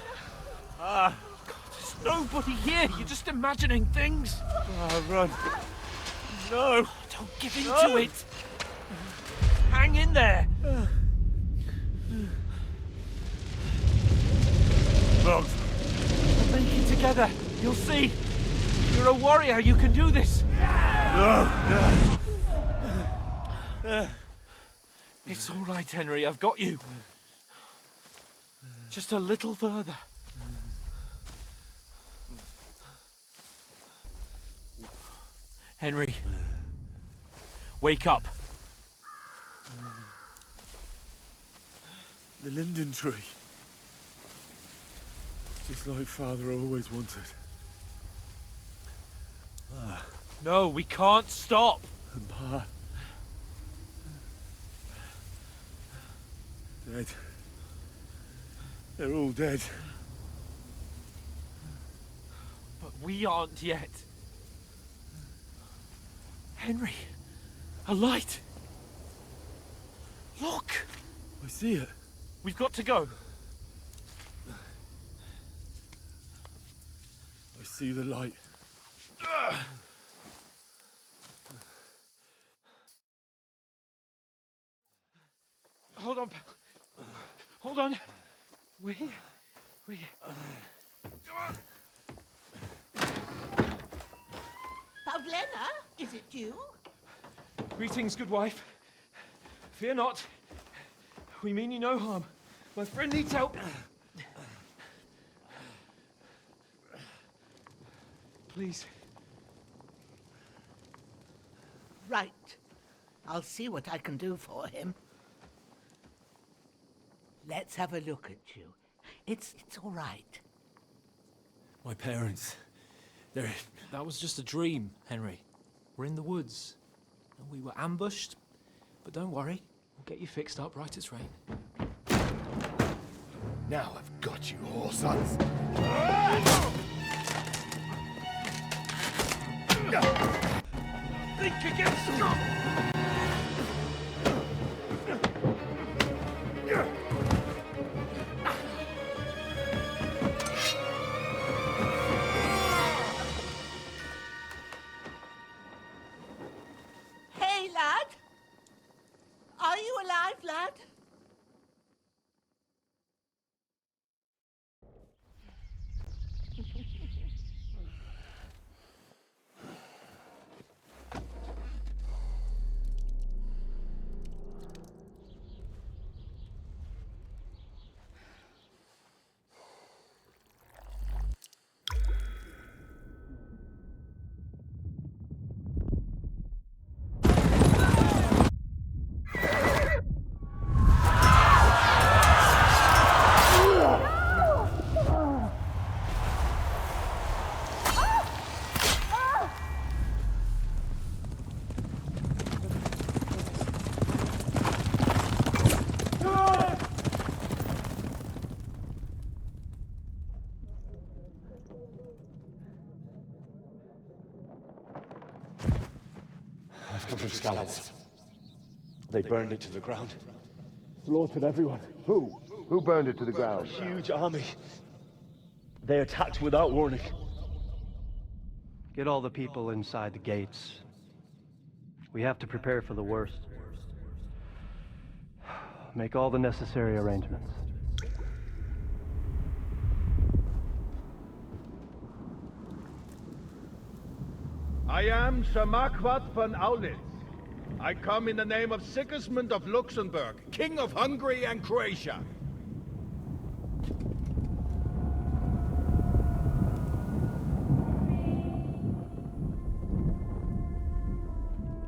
S2: there's nobody here. You're just imagining things. Run. No. Don't give in to it. Hang in there. We'll make it together. You'll see. You're a warrior. You can do this. It's all right, Henry. I've got you. Just a little further. Henry. Wake up.
S18: The linden tree. Just like Father always wanted.
S2: No, we can't stop.
S18: And Pa. Dead. They're all dead.
S2: But we aren't yet. Henry, a light. Look.
S18: I see it.
S2: We've got to go.
S18: I see the light.
S2: Hold on, pal. Hold on. We.
S19: Pavlena, is it you?
S2: Greetings, good wife. Fear not. We mean you no harm. My friend needs help. Please.
S19: Right. I'll see what I can do for him. Let's have a look at you. It's all right.
S2: My parents. That was just a dream, Henry. We're in the woods. And we were ambushed. But don't worry. We'll get you fixed up right as rain.
S20: Now I've got you, whore sons.
S2: Think again, strong!
S19: Hey, lad. Are you alive, lad?
S16: I've come from Scallops. They burned it to the ground.
S17: Slaughtered everyone.
S20: Who? Who burned it to the ground?
S17: A huge army. They attacked without warning.
S21: Get all the people inside the gates. We have to prepare for the worst. Make all the necessary arrangements.
S5: I am Sir Marquardt von Aulitz. I come in the name of Sigismund of Luxembourg, King of Hungary and Croatia.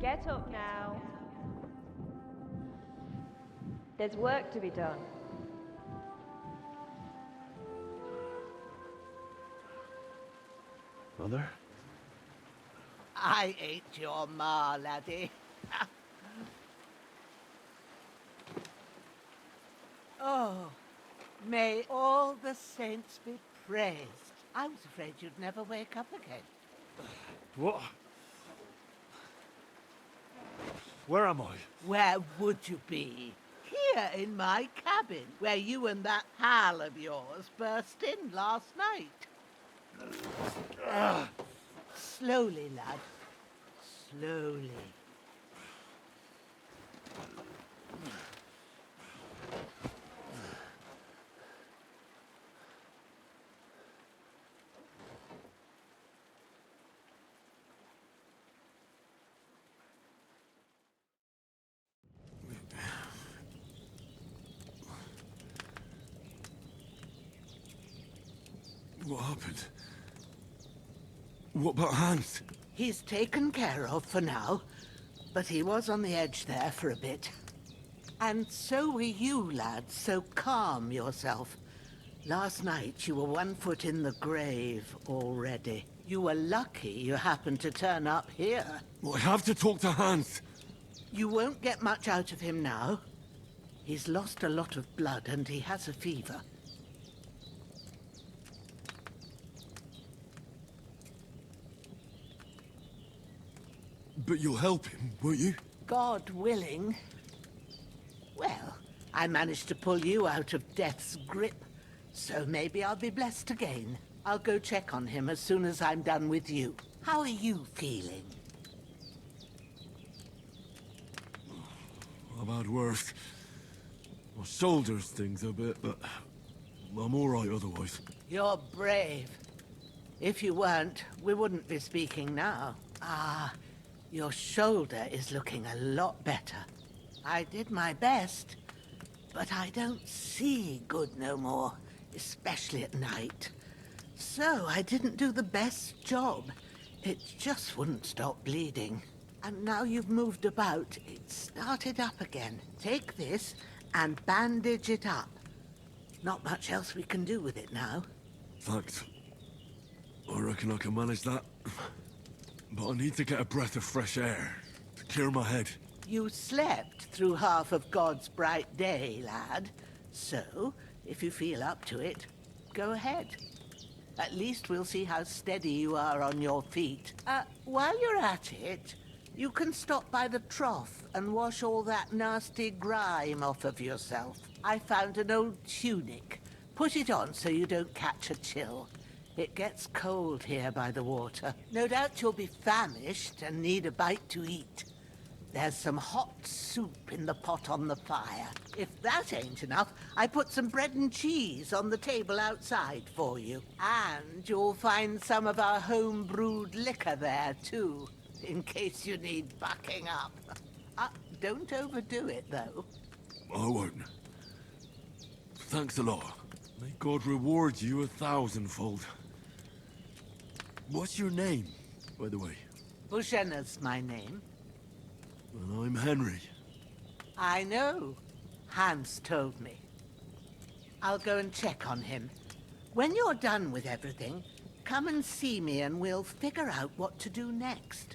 S15: Get up now. There's work to be done.
S18: Mother?
S19: I ain't your ma, laddie. Oh, may all the saints be praised. I was afraid you'd never wake up again.
S18: What? Where am I?
S19: Where would you be? Here in my cabin, where you and that pal of yours burst in last night. Slowly, lad. Slowly.
S18: What happened? What about Hans?
S19: He's taken care of for now, but he was on the edge there for a bit. And so were you, lad, so calm yourself. Last night you were 1 foot in the grave already. You were lucky you happened to turn up here.
S18: Well, I have to talk to Hans.
S19: You won't get much out of him now. He's lost a lot of blood and he has a fever.
S18: But you'll help him, won't you?
S19: God willing. Well, I managed to pull you out of death's grip, so maybe I'll be blessed again. I'll go check on him as soon as I'm done with you. How are you feeling?
S18: I've had worse. My shoulder stings a bit, but I'm all right otherwise.
S19: You're brave. If you weren't, we wouldn't be speaking now. Ah, your shoulder is looking a lot better. I did my best, but I don't see good no more, especially at night. So I didn't do the best job. It just wouldn't stop bleeding. And now you've moved about, it started up again. Take this and bandage it up. Not much else we can do with it now.
S18: Thanks. I reckon I can manage that. But I need to get a breath of fresh air to clear my head.
S19: You slept through half of God's bright day, lad. So, if you feel up to it, go ahead. At least we'll see how steady you are on your feet. While you're at it, you can stop by the trough and wash all that nasty grime off of yourself. I found an old tunic. Put it on so you don't catch a chill. It gets cold here by the water. No doubt you'll be famished and need a bite to eat. There's some hot soup in the pot on the fire. If that ain't enough, I put some bread and cheese on the table outside for you. And you'll find some of our home-brewed liquor there, too, in case you need bucking up. Don't overdo it, though.
S18: I won't. Thanks a lot. May God reward you 1,000-fold. What's your name, by the way?
S19: Bushenna's my name.
S18: And I'm Henry.
S19: I know. Hans told me. I'll go and check on him. When you're done with everything, come and see me and we'll figure out what to do next.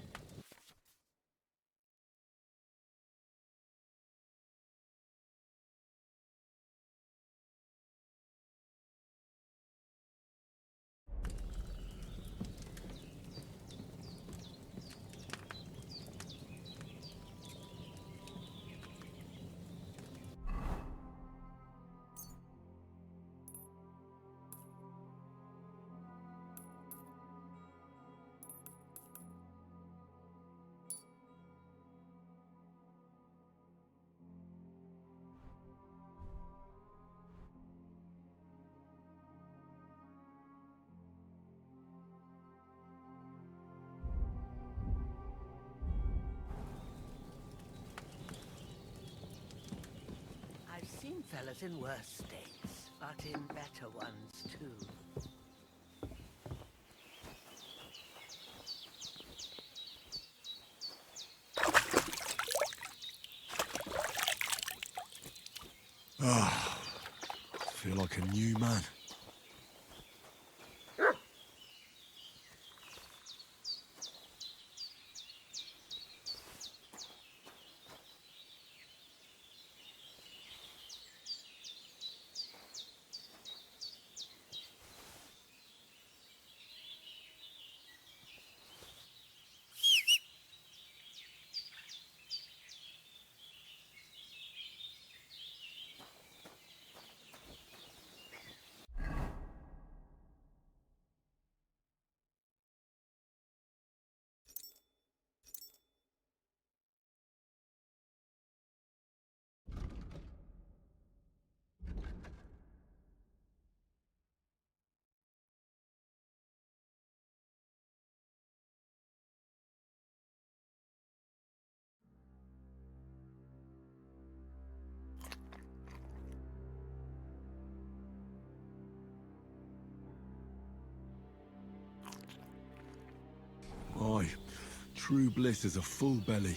S19: fellas in worse states, but in better ones too.
S18: Ah, I feel like a new man. Aye, true bliss is a full belly.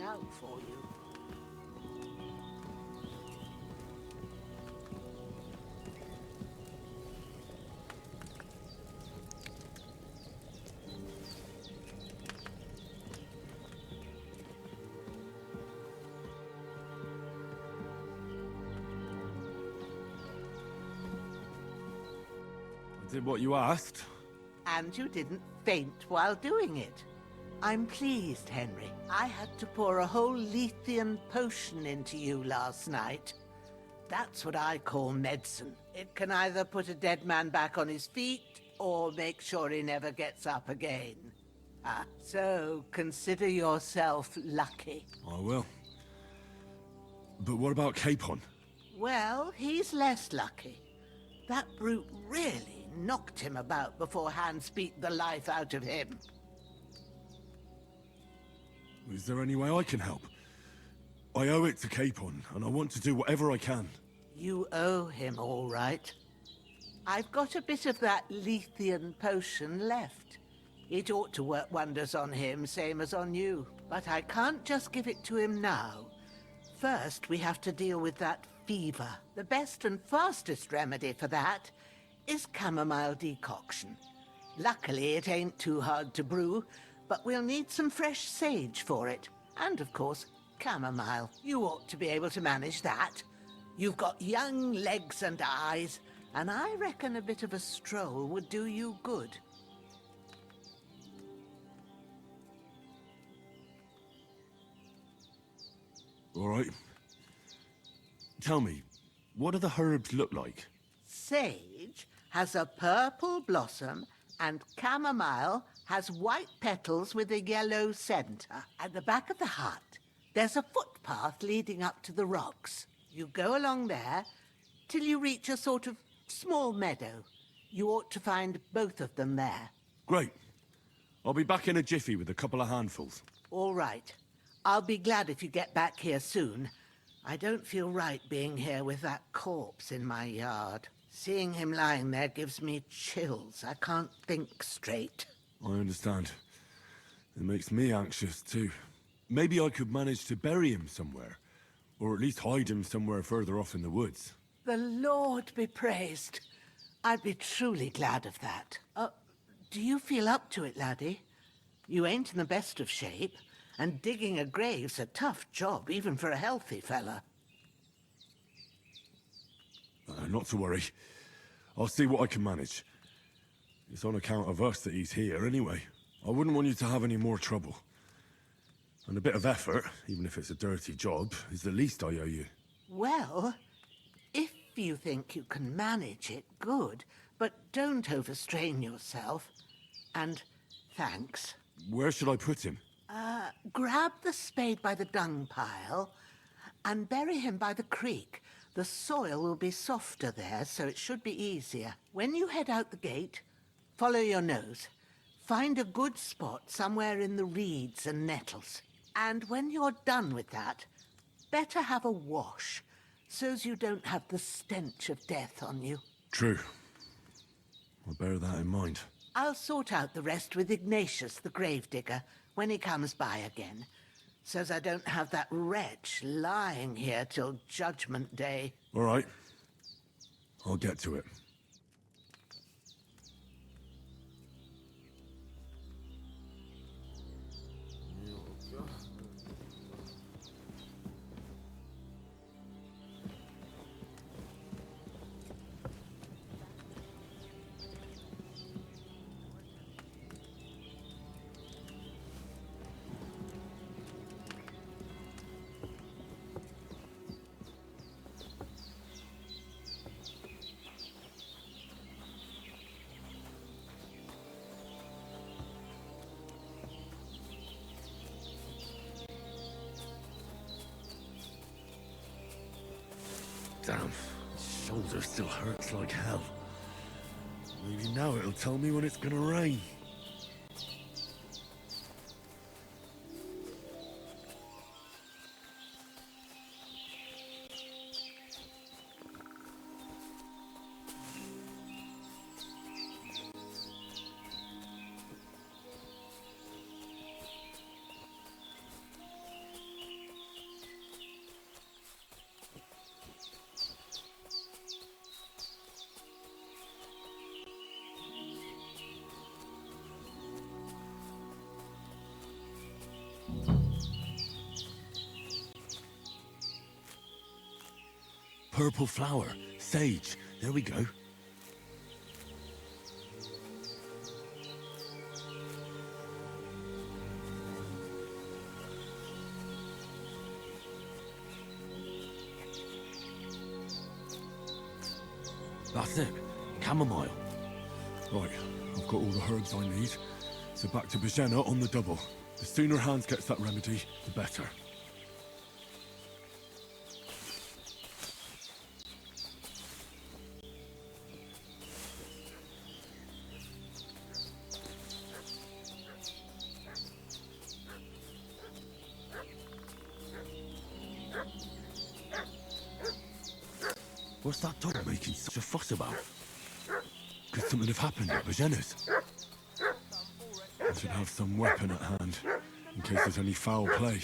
S19: Out for you.
S18: I did what you asked.
S19: And you didn't faint while doing it. I'm pleased, Henry. I had to pour a whole Lethean potion into you last night. That's what I call medicine. It can either put a dead man back on his feet, or make sure he never gets up again. So consider yourself lucky.
S18: I will. But what about Capon?
S19: Well, he's less lucky. That brute really knocked him about before Hans beat the life out of him.
S18: Is there any way I can help? I owe it to Capon, and I want to do whatever I can.
S19: You owe him, all right. I've got a bit of that Lethean potion left. It ought to work wonders on him, same as on you. But I can't just give it to him now. First, we have to deal with that fever. The best and fastest remedy for that is chamomile decoction. Luckily, it ain't too hard to brew, but we'll need some fresh sage for it. And, of course, chamomile. You ought to be able to manage that. You've got young legs and eyes, and I reckon a bit of a stroll would do you good.
S18: All right. Tell me, what do the herbs look like?
S19: Sage has a purple blossom, and chamomile has white petals with a yellow center. At the back of the hut, there's a footpath leading up to the rocks. You go along there till you reach a sort of small meadow. You ought to find both of them there.
S18: Great. I'll be back in a jiffy with a couple of handfuls.
S19: All right. I'll be glad if you get back here soon. I don't feel right being here with that corpse in my yard. Seeing him lying there gives me chills. I can't think straight.
S18: I understand. It makes me anxious, too. Maybe I could manage to bury him somewhere. Or at least hide him somewhere further off in the woods.
S19: The Lord be praised. I'd be truly glad of that. Do you feel up to it, laddie? You ain't in the best of shape, and digging a grave's a tough job, even for a healthy fella.
S18: Not to worry. I'll see what I can manage. It's on account of us that he's here anyway. I wouldn't want you to have any more trouble. And a bit of effort, even if it's a dirty job, is the least I owe you.
S19: Well, if you think you can manage it, good. But don't overstrain yourself. And thanks.
S18: Where should I put him?
S19: Grab the spade by the dung pile and bury him by the creek. The soil will be softer there, so it should be easier. When you head out the gate, follow your nose. Find a good spot somewhere in the reeds and nettles. And when you're done with that, better have a wash, so's you don't have the stench of death on you.
S18: True. I'll bear that in mind.
S19: I'll sort out the rest with Ignatius, the gravedigger, when he comes by again, so's I don't have that wretch lying here till Judgment Day.
S18: All right. I'll get to it.
S16: Damn, his shoulder still hurts like hell. Maybe now it'll tell me when it's gonna rain. Purple flower, sage, there we go. That's it, chamomile.
S18: Right, I've got all the herbs I need. So back to Bajena on the double. The sooner Hans gets that remedy, the better.
S16: What's that dog making such a fuss about? Could something have happened at Bajena's?
S18: I should have some weapon at hand, in case there's any foul play.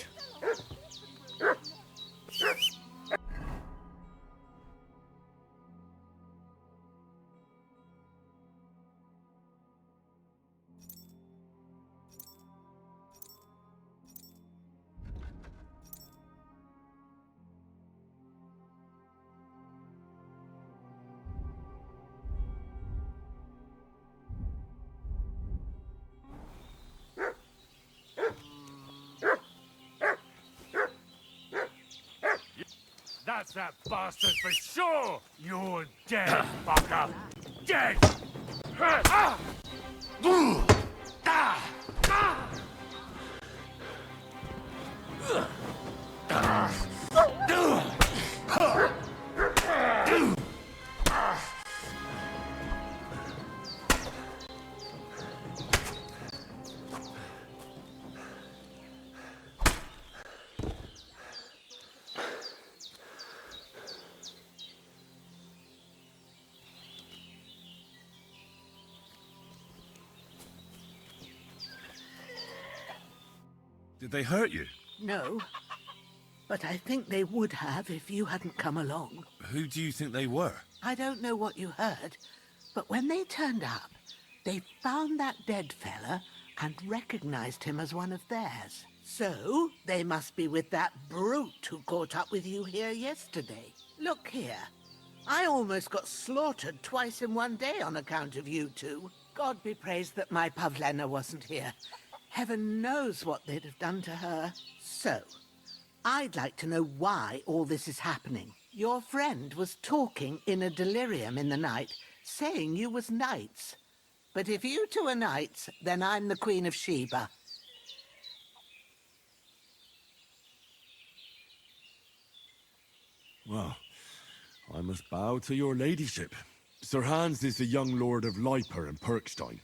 S4: That's that bastard for sure! You're dead, fucker! Dead! Ah!
S18: Did they hurt you?
S19: No. But I think they would have if you hadn't come along.
S18: Who do you think they were?
S19: I don't know what you heard, but when they turned up, they found that dead fella and recognized him as one of theirs. So, they must be with that brute who caught up with you here yesterday. Look here. I almost got slaughtered twice in one day on account of you two. God be praised that my Pavlena wasn't here. Heaven knows what they'd have done to her. So, I'd like to know why all this is happening. Your friend was talking in a delirium in the night, saying you was knights. But if you two are knights, then I'm the Queen of Sheba.
S18: Well, I must bow to your ladyship. Sir Hans is the young lord of Leiper and Perkstein.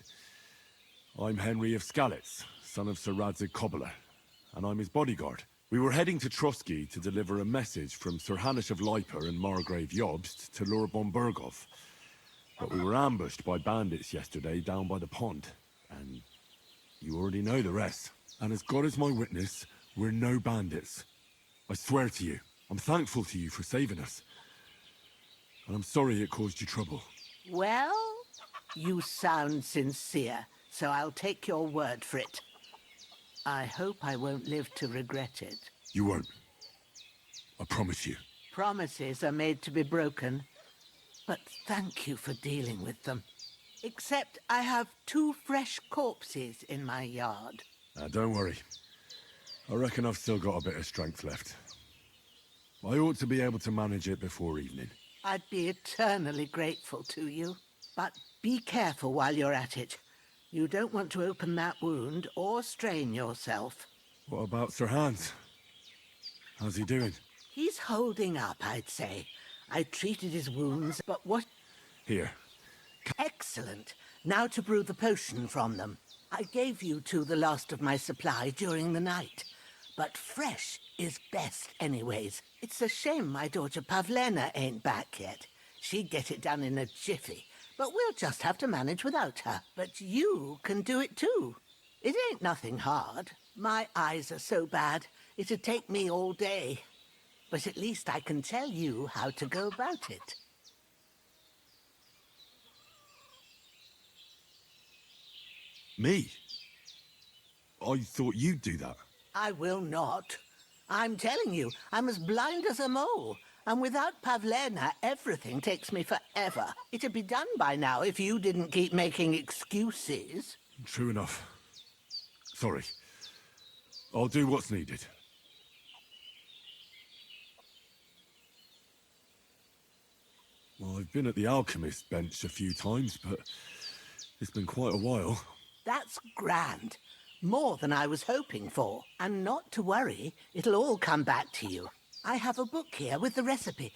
S18: I'm Henry of Skalitz, son of Sir Radzig Kobyla, and I'm his bodyguard. We were heading to Trotsky to deliver a message from Sir Hanish of Leiper and Margrave Jobst to Lord von Berghoff. But we were ambushed by bandits yesterday down by the pond, and you already know the rest. And as God is my witness, we're no bandits. I swear to you, I'm thankful to you for saving us. And I'm sorry it caused you trouble.
S19: Well, you sound sincere, so I'll take your word for it. I hope I won't live to regret it.
S18: You won't. I promise you.
S19: Promises are made to be broken, but thank you for dealing with them. Except I have 2 fresh corpses in my yard.
S18: Don't worry. I reckon I've still got a bit of strength left. I ought to be able to manage it before evening.
S19: I'd be eternally grateful to you. But be careful while you're at it. You don't want to open that wound or strain yourself.
S18: What about Sir Hans? How's he doing?
S19: He's holding up, I'd say. I treated his wounds, but what...
S18: Here.
S19: Excellent. Now to brew the potion from them. I gave you two the last of my supply during the night. But fresh is best anyways. It's a shame my daughter Pavlena ain't back yet. She'd get it done in a jiffy. But we'll just have to manage without her. But you can do it too. It ain't nothing hard. My eyes are so bad, it'd take me all day. But at least I can tell you how to go about it.
S18: Me? I thought you'd do that.
S19: I will not. I'm telling you, I'm as blind as a mole. And without Pavlena, everything takes me forever. It'd be done by now if you didn't keep making excuses.
S18: True enough. Sorry. I'll do what's needed. Well, I've been at the alchemist bench a few times, but it's been quite a while.
S19: That's grand. More than I was hoping for. And not to worry, it'll all come back to you. I have a book here with the recipe,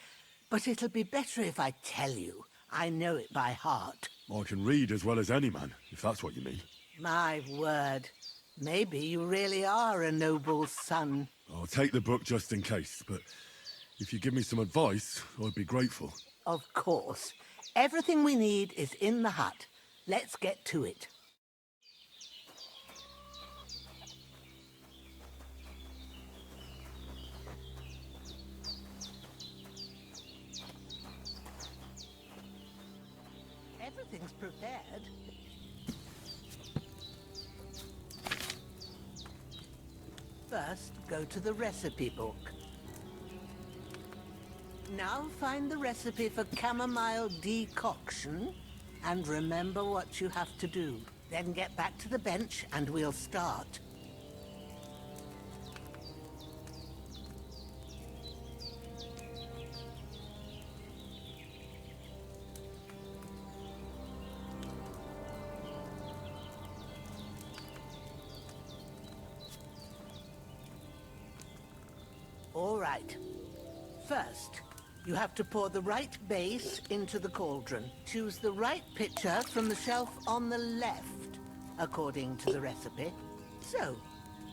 S19: but it'll be better if I tell you. I know it by heart.
S18: I can read as well as any man, if that's what you mean.
S19: My word. Maybe you really are a noble son.
S18: I'll take the book just in case, but if you give me some advice, I'd be grateful.
S19: Of course. Everything we need is in the hut. Let's get to it. Everything's prepared. First, go to the recipe book. Now find the recipe for chamomile decoction and remember what you have to do. Then get back to the bench and we'll start. All right. First, you have to pour the right base into the cauldron. Choose the right pitcher from the shelf on the left, according to the recipe. So,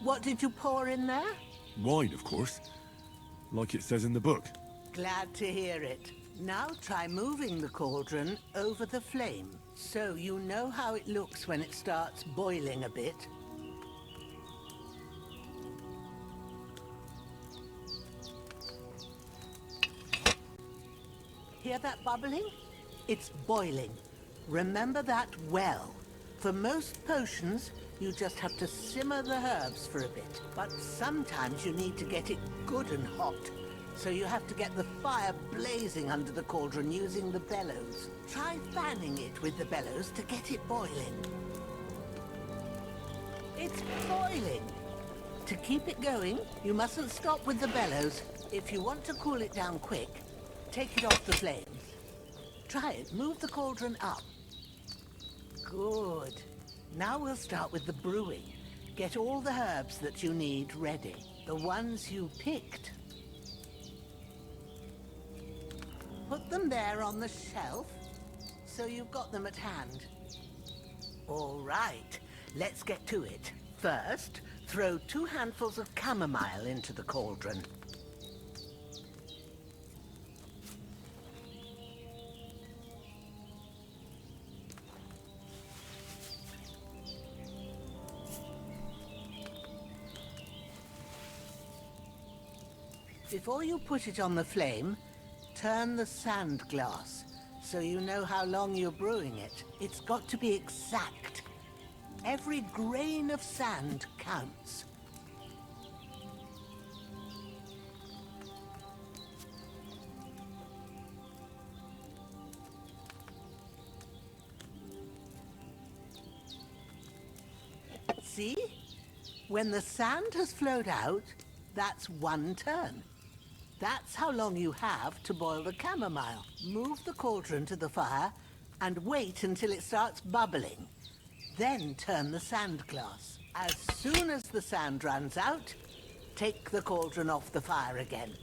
S19: what did you pour in there?
S18: Wine, of course. Like it says in the book.
S19: Glad to hear it. Now try moving the cauldron over the flame, so you know how it looks when it starts boiling a bit. Hear that bubbling? It's boiling. Remember that well. For most potions, you just have to simmer the herbs for a bit. But sometimes you need to get it good and hot. So you have to get the fire blazing under the cauldron using the bellows. Try fanning it with the bellows to get it boiling. It's boiling. To keep it going, you mustn't stop with the bellows. If you want to cool it down quick, take it off the flames. Try it. Move the cauldron up. Good. Now we'll start with the brewing. Get all the herbs that you need ready. The ones you picked. Put them there on the shelf, so you've got them at hand. All right, let's get to it. First, throw 2 handfuls of chamomile into the cauldron. Before you put it on the flame, turn the sand glass so you know how long you're brewing it. It's got to be exact. Every grain of sand counts. See? When the sand has flowed out, that's 1 turn. That's how long you have to boil the chamomile. Move the cauldron to the fire and wait until it starts bubbling. Then turn the sand glass. As soon as the sand runs out, take the cauldron off the fire again.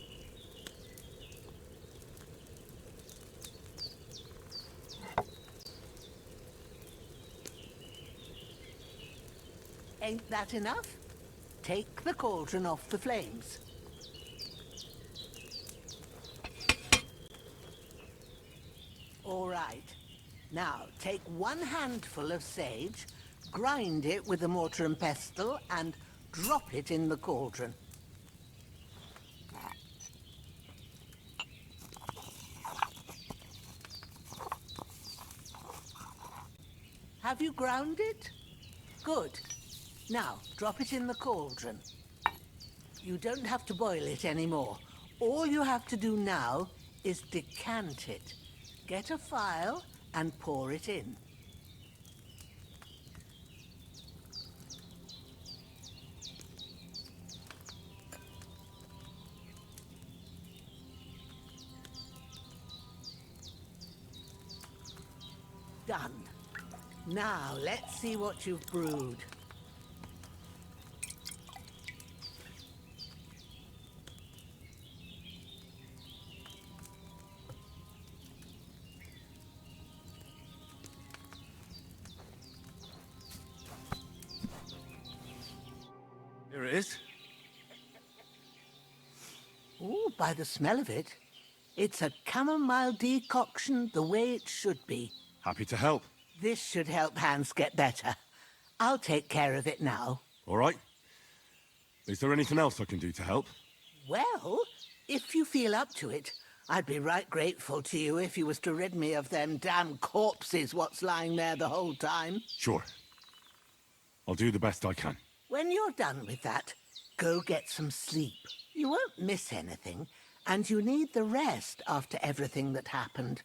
S19: Ain't that enough? Take the cauldron off the flames. All right. Now, take 1 handful of sage, grind it with a mortar and pestle, and drop it in the cauldron. Have you ground it? Good. Now, drop it in the cauldron. You don't have to boil it anymore. All you have to do now is decant it. Get a phial and pour it in. Done. Now, let's see what you've brewed.
S18: Here it is.
S19: Ooh, by the smell of it, it's a chamomile decoction the way it should be.
S18: Happy to help.
S19: This should help Hans get better. I'll take care of it now.
S18: All right. Is there anything else I can do to help?
S19: Well, if you feel up to it, I'd be right grateful to you if you was to rid me of them damn corpses what's lying there the whole time.
S18: Sure. I'll do the best I can.
S19: When you're done with that, go get some sleep. You won't miss anything, and you need the rest after everything that happened.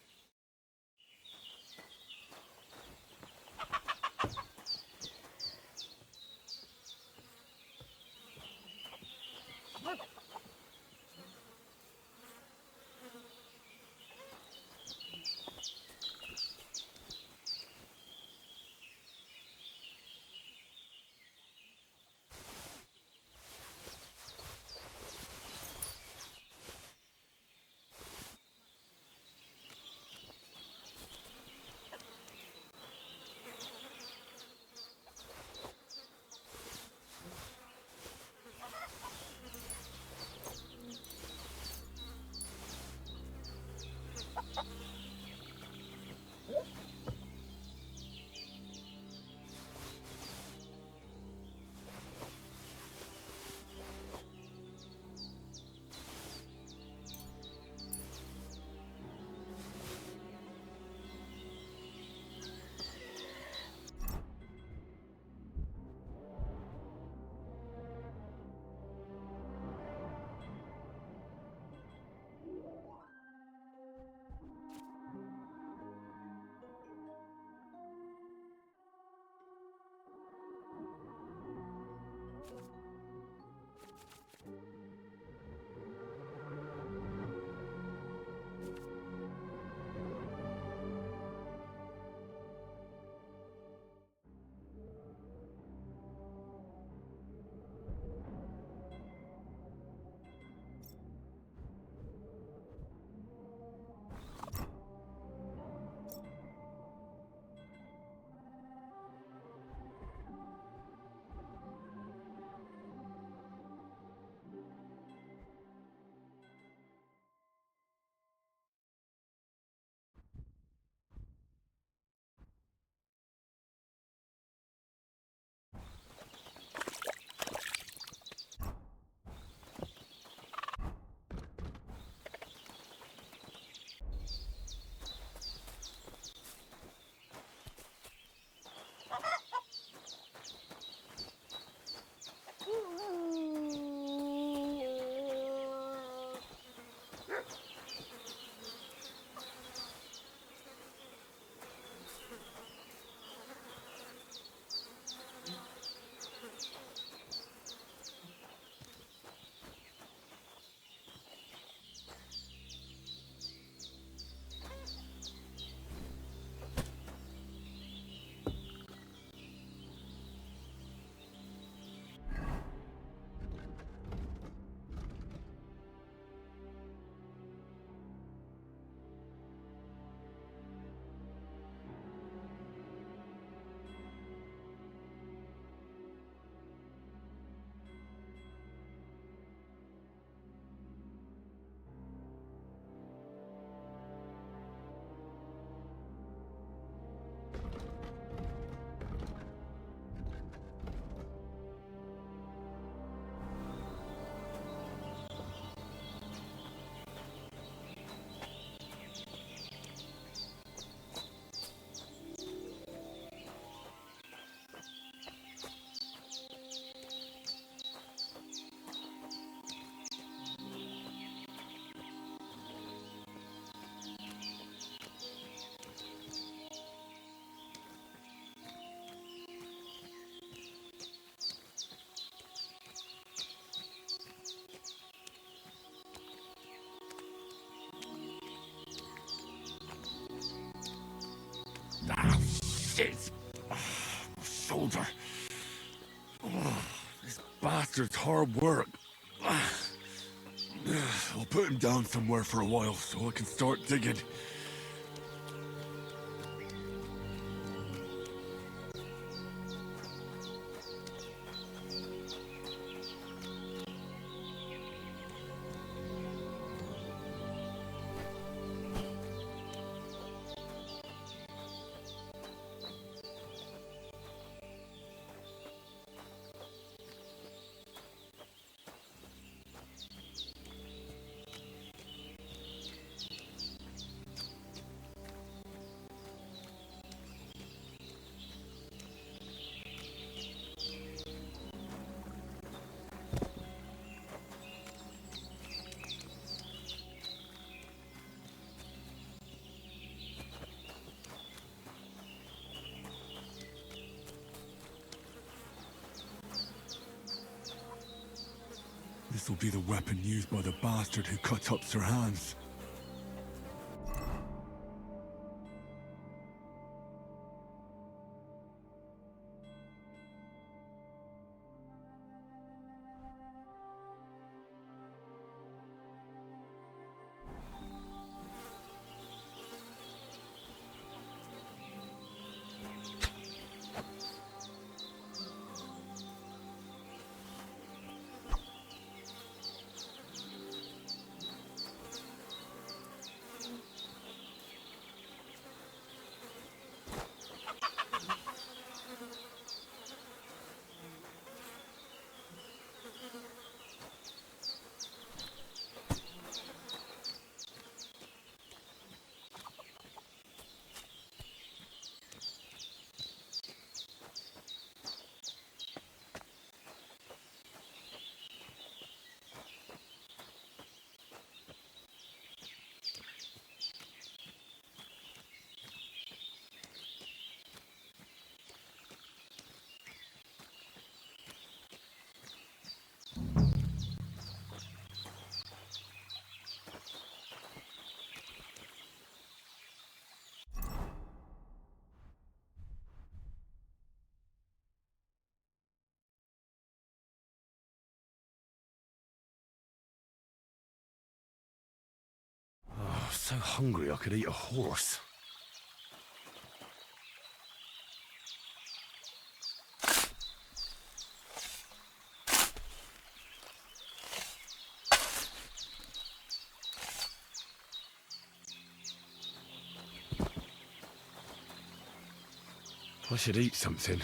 S18: shit! Oh, my shoulder. Oh, this bastard's hard work. I'll put him down somewhere for a while so I can start digging. This will be the weapon used by the bastard who cut up Sir Hans. Oh, so hungry I could eat a horse. I should eat something.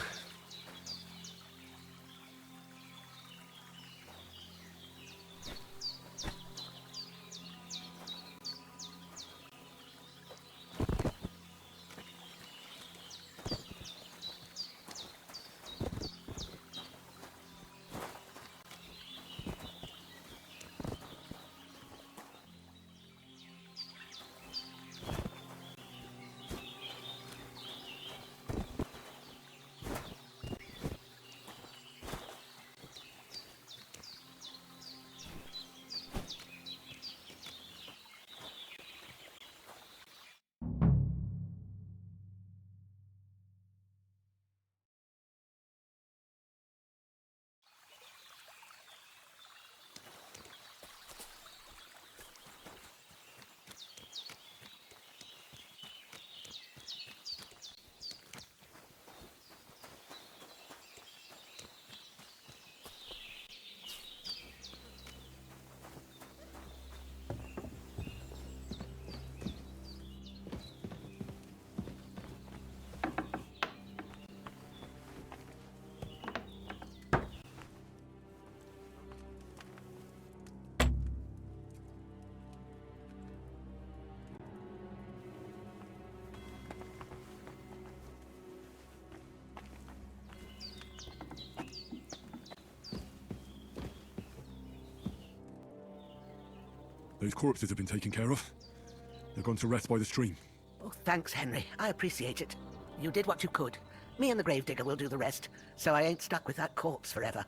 S18: Those corpses have been taken care of. They're gone to rest by the stream.
S19: Oh, thanks, Henry. I appreciate it. You did what you could. Me and the gravedigger will do the rest, so I ain't stuck with that corpse forever.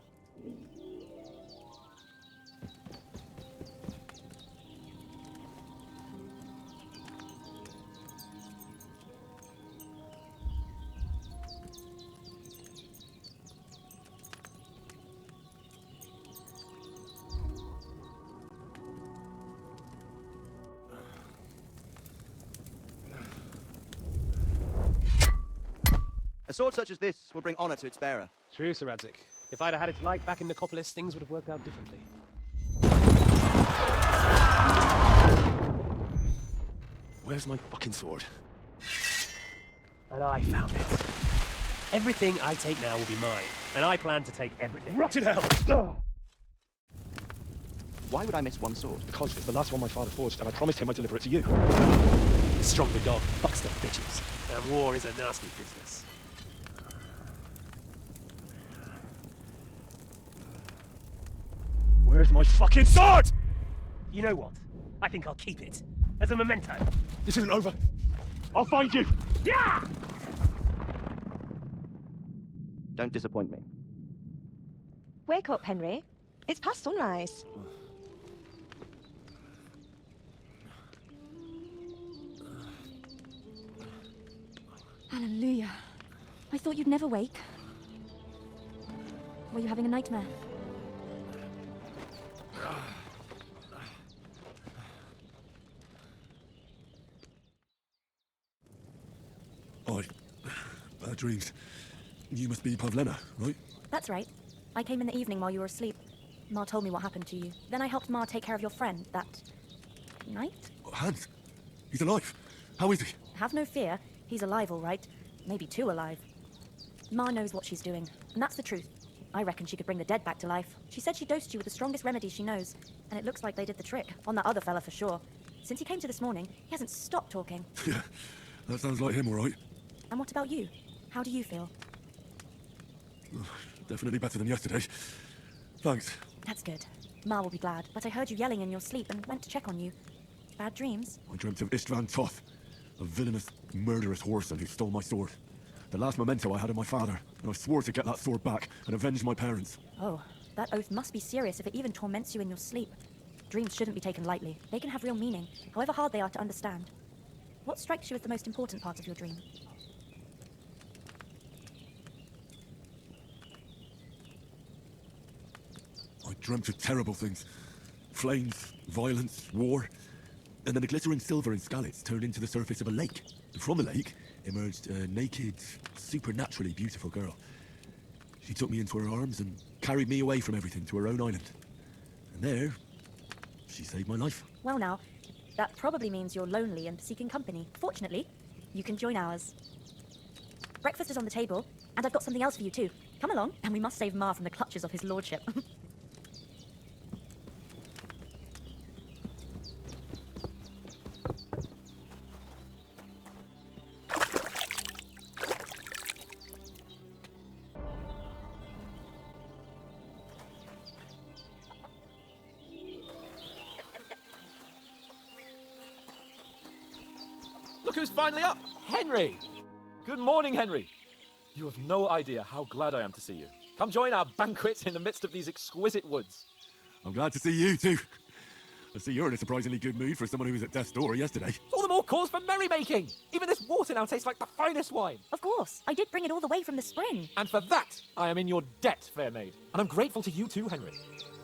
S8: sword such as this will bring honor to its bearer.
S12: True, Sir Radzik. If I'd have had its light back in Nicopolis, things would have worked out differently.
S18: Where's my fucking sword?
S12: And I found it. Everything I take now will be mine, and I plan to take everything.
S18: Rot in hell!
S8: Why would I miss one sword?
S18: Because it's the last one my father forged, and I promised him I'd deliver it to you.
S12: Stronger dog fucks the bitches. And war is a nasty business.
S18: Where's my fucking sword?
S12: You know what? I think I'll keep it. As a memento.
S18: This isn't over. I'll find you!
S12: Yeah!
S8: Don't disappoint me.
S22: Wake up, Henry. It's past sunrise. Hallelujah. I thought you'd never wake. Were you having a nightmare?
S18: Bad dreams. You must be Pavlena, right?
S22: That's right. I came in the evening while you were asleep. Ma told me what happened to you. Then I helped Ma take care of your friend that night?
S18: Hans, he's alive. How is he?
S22: Have no fear. He's alive, all right. Maybe too alive. Ma knows what she's doing, and that's the truth. I reckon she could bring the dead back to life. She said she dosed you with the strongest remedy she knows, and it looks like they did the trick. On that other fella for sure. Since he came to this morning, he hasn't stopped talking.
S18: Yeah, that sounds like him, all right.
S22: And what about you? How do you feel?
S18: Definitely better than yesterday. Thanks.
S22: That's good. Ma will be glad, but I heard you yelling in your sleep and went to check on you. Bad dreams?
S18: I dreamt of Istvan Toth, a villainous, murderous whoreson who stole my sword. The last memento I had of my father, and I swore to get that sword back and avenge my parents.
S22: Oh, that oath must be serious if it even torments you in your sleep. Dreams shouldn't be taken lightly. They can have real meaning, however hard they are to understand. What strikes you as the most important part of your dream?
S18: I dreamt of terrible things. Flames, violence, war. And then the glittering silver and scallops turned into the surface of a lake. And from the lake emerged a naked, supernaturally beautiful girl. She took me into her arms and carried me away from everything to her own island. And there, she saved my life.
S22: Well now, that probably means you're lonely and seeking company. Fortunately, you can join ours. Breakfast is on the table, and I've got something else for you too. Come along, and we must save Ma from the clutches of his lordship.
S3: Look who's finally up! Henry! Good morning, Henry! You have no idea how glad I am to see you. Come join our banquet in the midst of these exquisite woods.
S18: I'm glad to see you too. I see you're in a surprisingly good mood for someone who was at death's door yesterday.
S3: All the more cause for merrymaking! Even this water now tastes like the finest wine.
S22: Of course, I did bring it all the way from the spring.
S3: And for that, I am in your debt, fair maid. And I'm grateful to you too, Henry.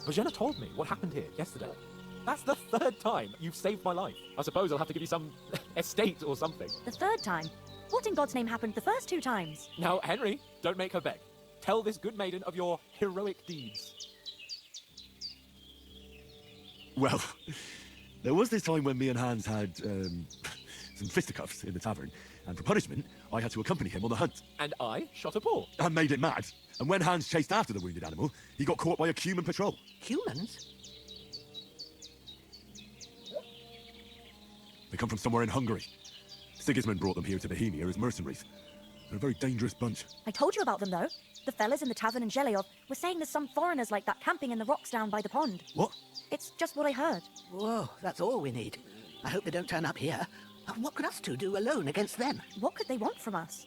S3: Bojana told me what happened here yesterday. That's the third time you've saved my life. I suppose I'll have to give you some estate or something.
S22: The third time? What in God's name happened the first two times?
S3: Now, Henry, don't make her beg. Tell this good maiden of your heroic deeds.
S18: Well, there was this time when me and Hans had some fisticuffs in the tavern, and for punishment, I had to accompany him on the hunt.
S3: And I shot a boar.
S18: And made it mad. And when Hans chased after the wounded animal, he got caught by a human patrol.
S19: Humans?
S18: They come from somewhere in Hungary. Sigismund brought them here to Bohemia as mercenaries. They're a very dangerous bunch.
S22: I told you about them, though. The fellas in the tavern in Zheleov were saying there's some foreigners like that camping in the rocks down by the pond.
S18: What?
S22: It's just what I heard.
S19: Whoa, that's all we need. I hope they don't turn up here. What could us two do alone against them?
S22: What could they want from us?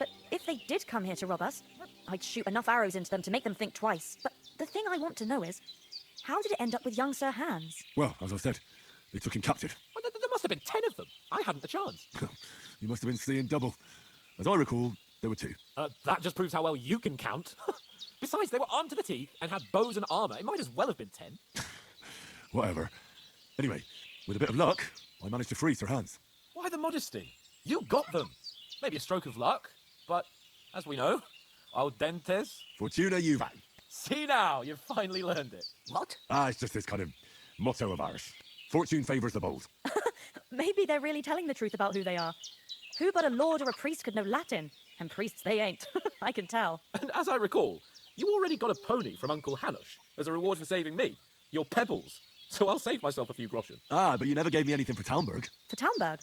S22: But if they did come here to rob us, I'd shoot enough arrows into them to make them think twice. But the thing I want to know is, how did it end up with young Sir Hans?
S18: Well, as I said, they took him captive.
S3: Well, there must have been 10 of them. I hadn't the chance.
S18: You must have been seeing double. As I recall, there were 2.
S3: That just proves how well you can count. Besides, they were armed to the teeth and had bows and armor. It might as well have been 10.
S18: Whatever. Anyway, with a bit of luck, I managed to free Sir Hans.
S3: Why the modesty? You got them. Maybe a stroke of luck, but as we know. Al dentes.
S7: Fortuna juve.
S3: See now, you've finally learned it.
S19: What?
S7: It's just this kind of motto of ours. Fortune favours the bold.
S22: Maybe they're really telling the truth about who they are. Who but a lord or a priest could know Latin? And priests they ain't. I can tell.
S3: And as I recall, you already got a pony from Uncle Hanush as a reward for saving me. Your pebbles. So I'll save myself a few groschen.
S7: But you never gave me anything for Talmberg.
S22: For Talmberg?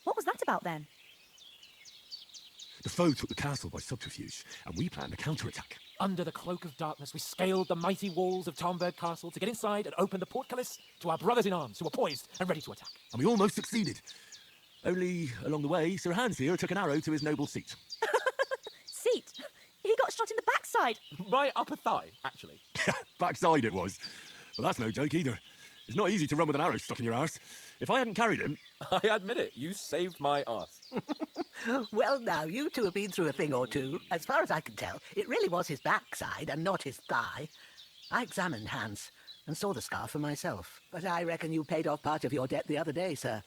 S22: What was that about then?
S7: The foe took the castle by subterfuge, and we planned a counterattack.
S2: Under the cloak of darkness, we scaled the mighty walls of Talmberg Castle to get inside and open the portcullis to our brothers in arms who were poised and ready to attack.
S7: And we almost succeeded. Only, along the way, Sir Hans here took an arrow to his noble seat.
S22: Seat? He got shot in the backside.
S3: My upper thigh, actually.
S7: Backside it was. But that's no joke either. It's not easy to run with an arrow stuck in your arse. If I hadn't carried him...
S3: I admit it, you saved my arse.
S19: Well, now, you two have been through a thing or two. As far as I can tell, it really was his backside and not his thigh. I examined Hans and saw the scar for myself. But I reckon you paid off part of your debt the other day, sir.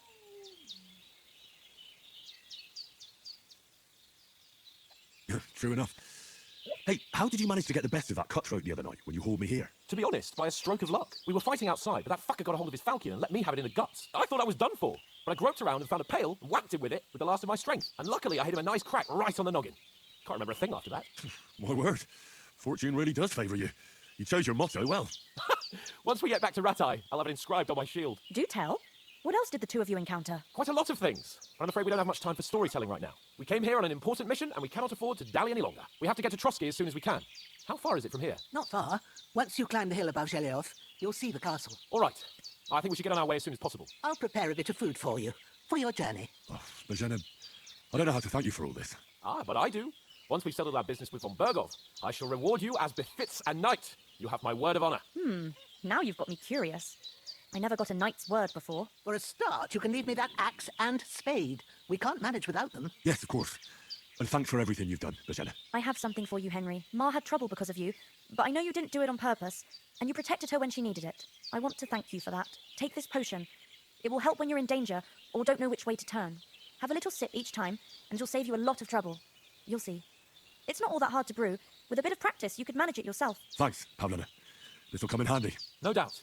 S7: True enough. Hey, how did you manage to get the best of that cutthroat the other night when you hauled me here?
S3: To be honest, by a stroke of luck. We were fighting outside, but that fucker got a hold of his falcon and let me have it in the guts. I thought I was done for, but I groped around and found a pail and whacked him with it with the last of my strength. And luckily, I hit him a nice crack right on the noggin. Can't remember a thing after that.
S7: My word. Fortune really does favour you. You chose your motto well.
S3: Once we get back to Ratai, I'll have it inscribed on my shield.
S22: Do tell. What else did the two of you encounter?
S3: Quite a lot of things. But I'm afraid we don't have much time for storytelling right now. We came here on an important mission, and we cannot afford to dally any longer. We have to get to Trotsky as soon as we can. How far is it from here?
S19: Not far. Once you climb the hill above Sheliov, you'll see the castle.
S3: All right. I think we should get on our way as soon as possible.
S19: I'll prepare a bit of food for you, for your journey.
S7: Oh, Bajena, I don't know how to thank you for all this.
S3: But I do. Once we've settled our business with von Bergov, I shall reward you as befits a knight. You have my word of honor.
S22: Now you've got me curious. I never got a knight's word before.
S19: For a start, you can leave me that axe and spade. We can't manage without them.
S7: Yes, of course. And thanks for everything you've done, Bajena.
S22: I have something for you, Henry. Ma had trouble because of you, but I know you didn't do it on purpose, and you protected her when she needed it. I want to thank you for that. Take this potion. It will help when you're in danger or don't know which way to turn. Have a little sip each time, and it'll save you a lot of trouble. You'll see. It's not all that hard to brew. With a bit of practice, you could manage it yourself.
S7: Thanks, Pavlina. This will come in handy.
S3: No doubt.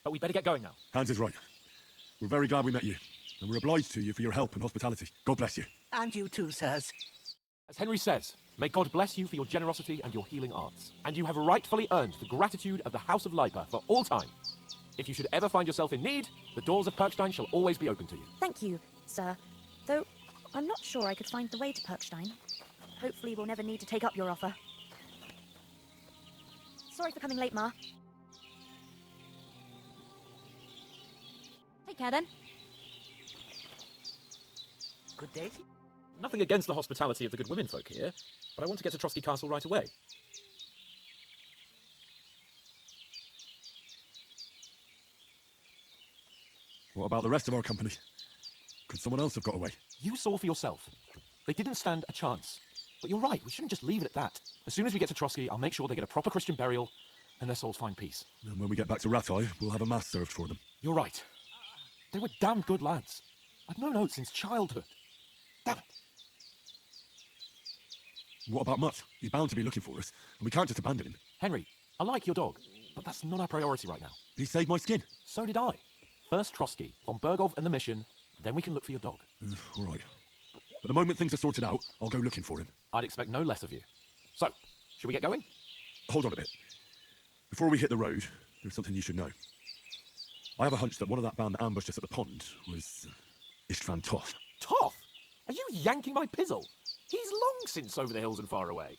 S3: But we better get going now.
S7: Hans is right. We're very glad we met you, and we're obliged to you for your help and hospitality. God bless you.
S19: And you too, sirs.
S3: As Henry says, may God bless you for your generosity and your healing arts. And you have rightfully earned the gratitude of the House of Lipa for all time. If you should ever find yourself in need, the doors of Perkstein shall always be open to you.
S22: Thank you, sir. Though, I'm not sure I could find the way to Perkstein. Hopefully we'll never need to take up your offer. Sorry for coming late, Ma. Take care, then.
S19: Good day.
S3: Nothing against the hospitality of the good women folk here, but I want to get to Trotsky Castle right away.
S7: What about the rest of our company? Could someone else have got away?
S3: You saw for yourself. They didn't stand a chance. But you're right, we shouldn't just leave it at that. As soon as we get to Trotsky, I'll make sure they get a proper Christian burial and their souls find peace.
S7: And when we get back to Ratai, we'll have a mass served for them.
S3: You're right. They were damn good lads. I've known oath since childhood. Damn it.
S7: What about Mutt? He's bound to be looking for us, and we can't just abandon him.
S3: Henry, I like your dog, but that's not our priority right now.
S7: He saved my skin.
S3: So did I. First Trotsky, von Bergov and the mission, then we can look for your dog.
S7: All right. But the moment things are sorted out, I'll go looking for him.
S3: I'd expect no less of you. So, should we get going?
S7: Hold on a bit. Before we hit the road, there's something you should know. I have a hunch that one of that band that ambushed us at the pond was Istvan Toth.
S3: Toth? Are you yanking my pizzle? He's long since over the hills and far away.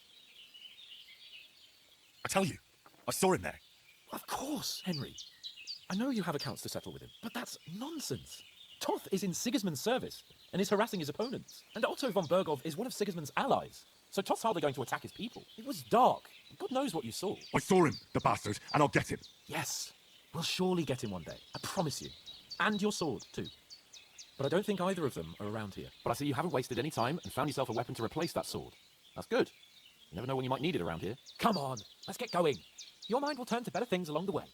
S7: I tell you, I saw him there.
S3: Of course, Henry. I know you have accounts to settle with him, but that's nonsense. Toth is in Sigismund's service and is harassing his opponents. And Otto von Bergov is one of Sigismund's allies. So Toth's hardly going to attack his people. It was dark. God knows what you saw.
S7: I saw him, the bastard, and I'll get him.
S3: Yes. We'll surely get him one day. I promise you. And your sword, too. But I don't think either of them are around here. But I see you haven't wasted any time and found yourself a weapon to replace that sword. That's good. You never know when you might need it around here. Come on, let's get going. Your mind will turn to better things along the way.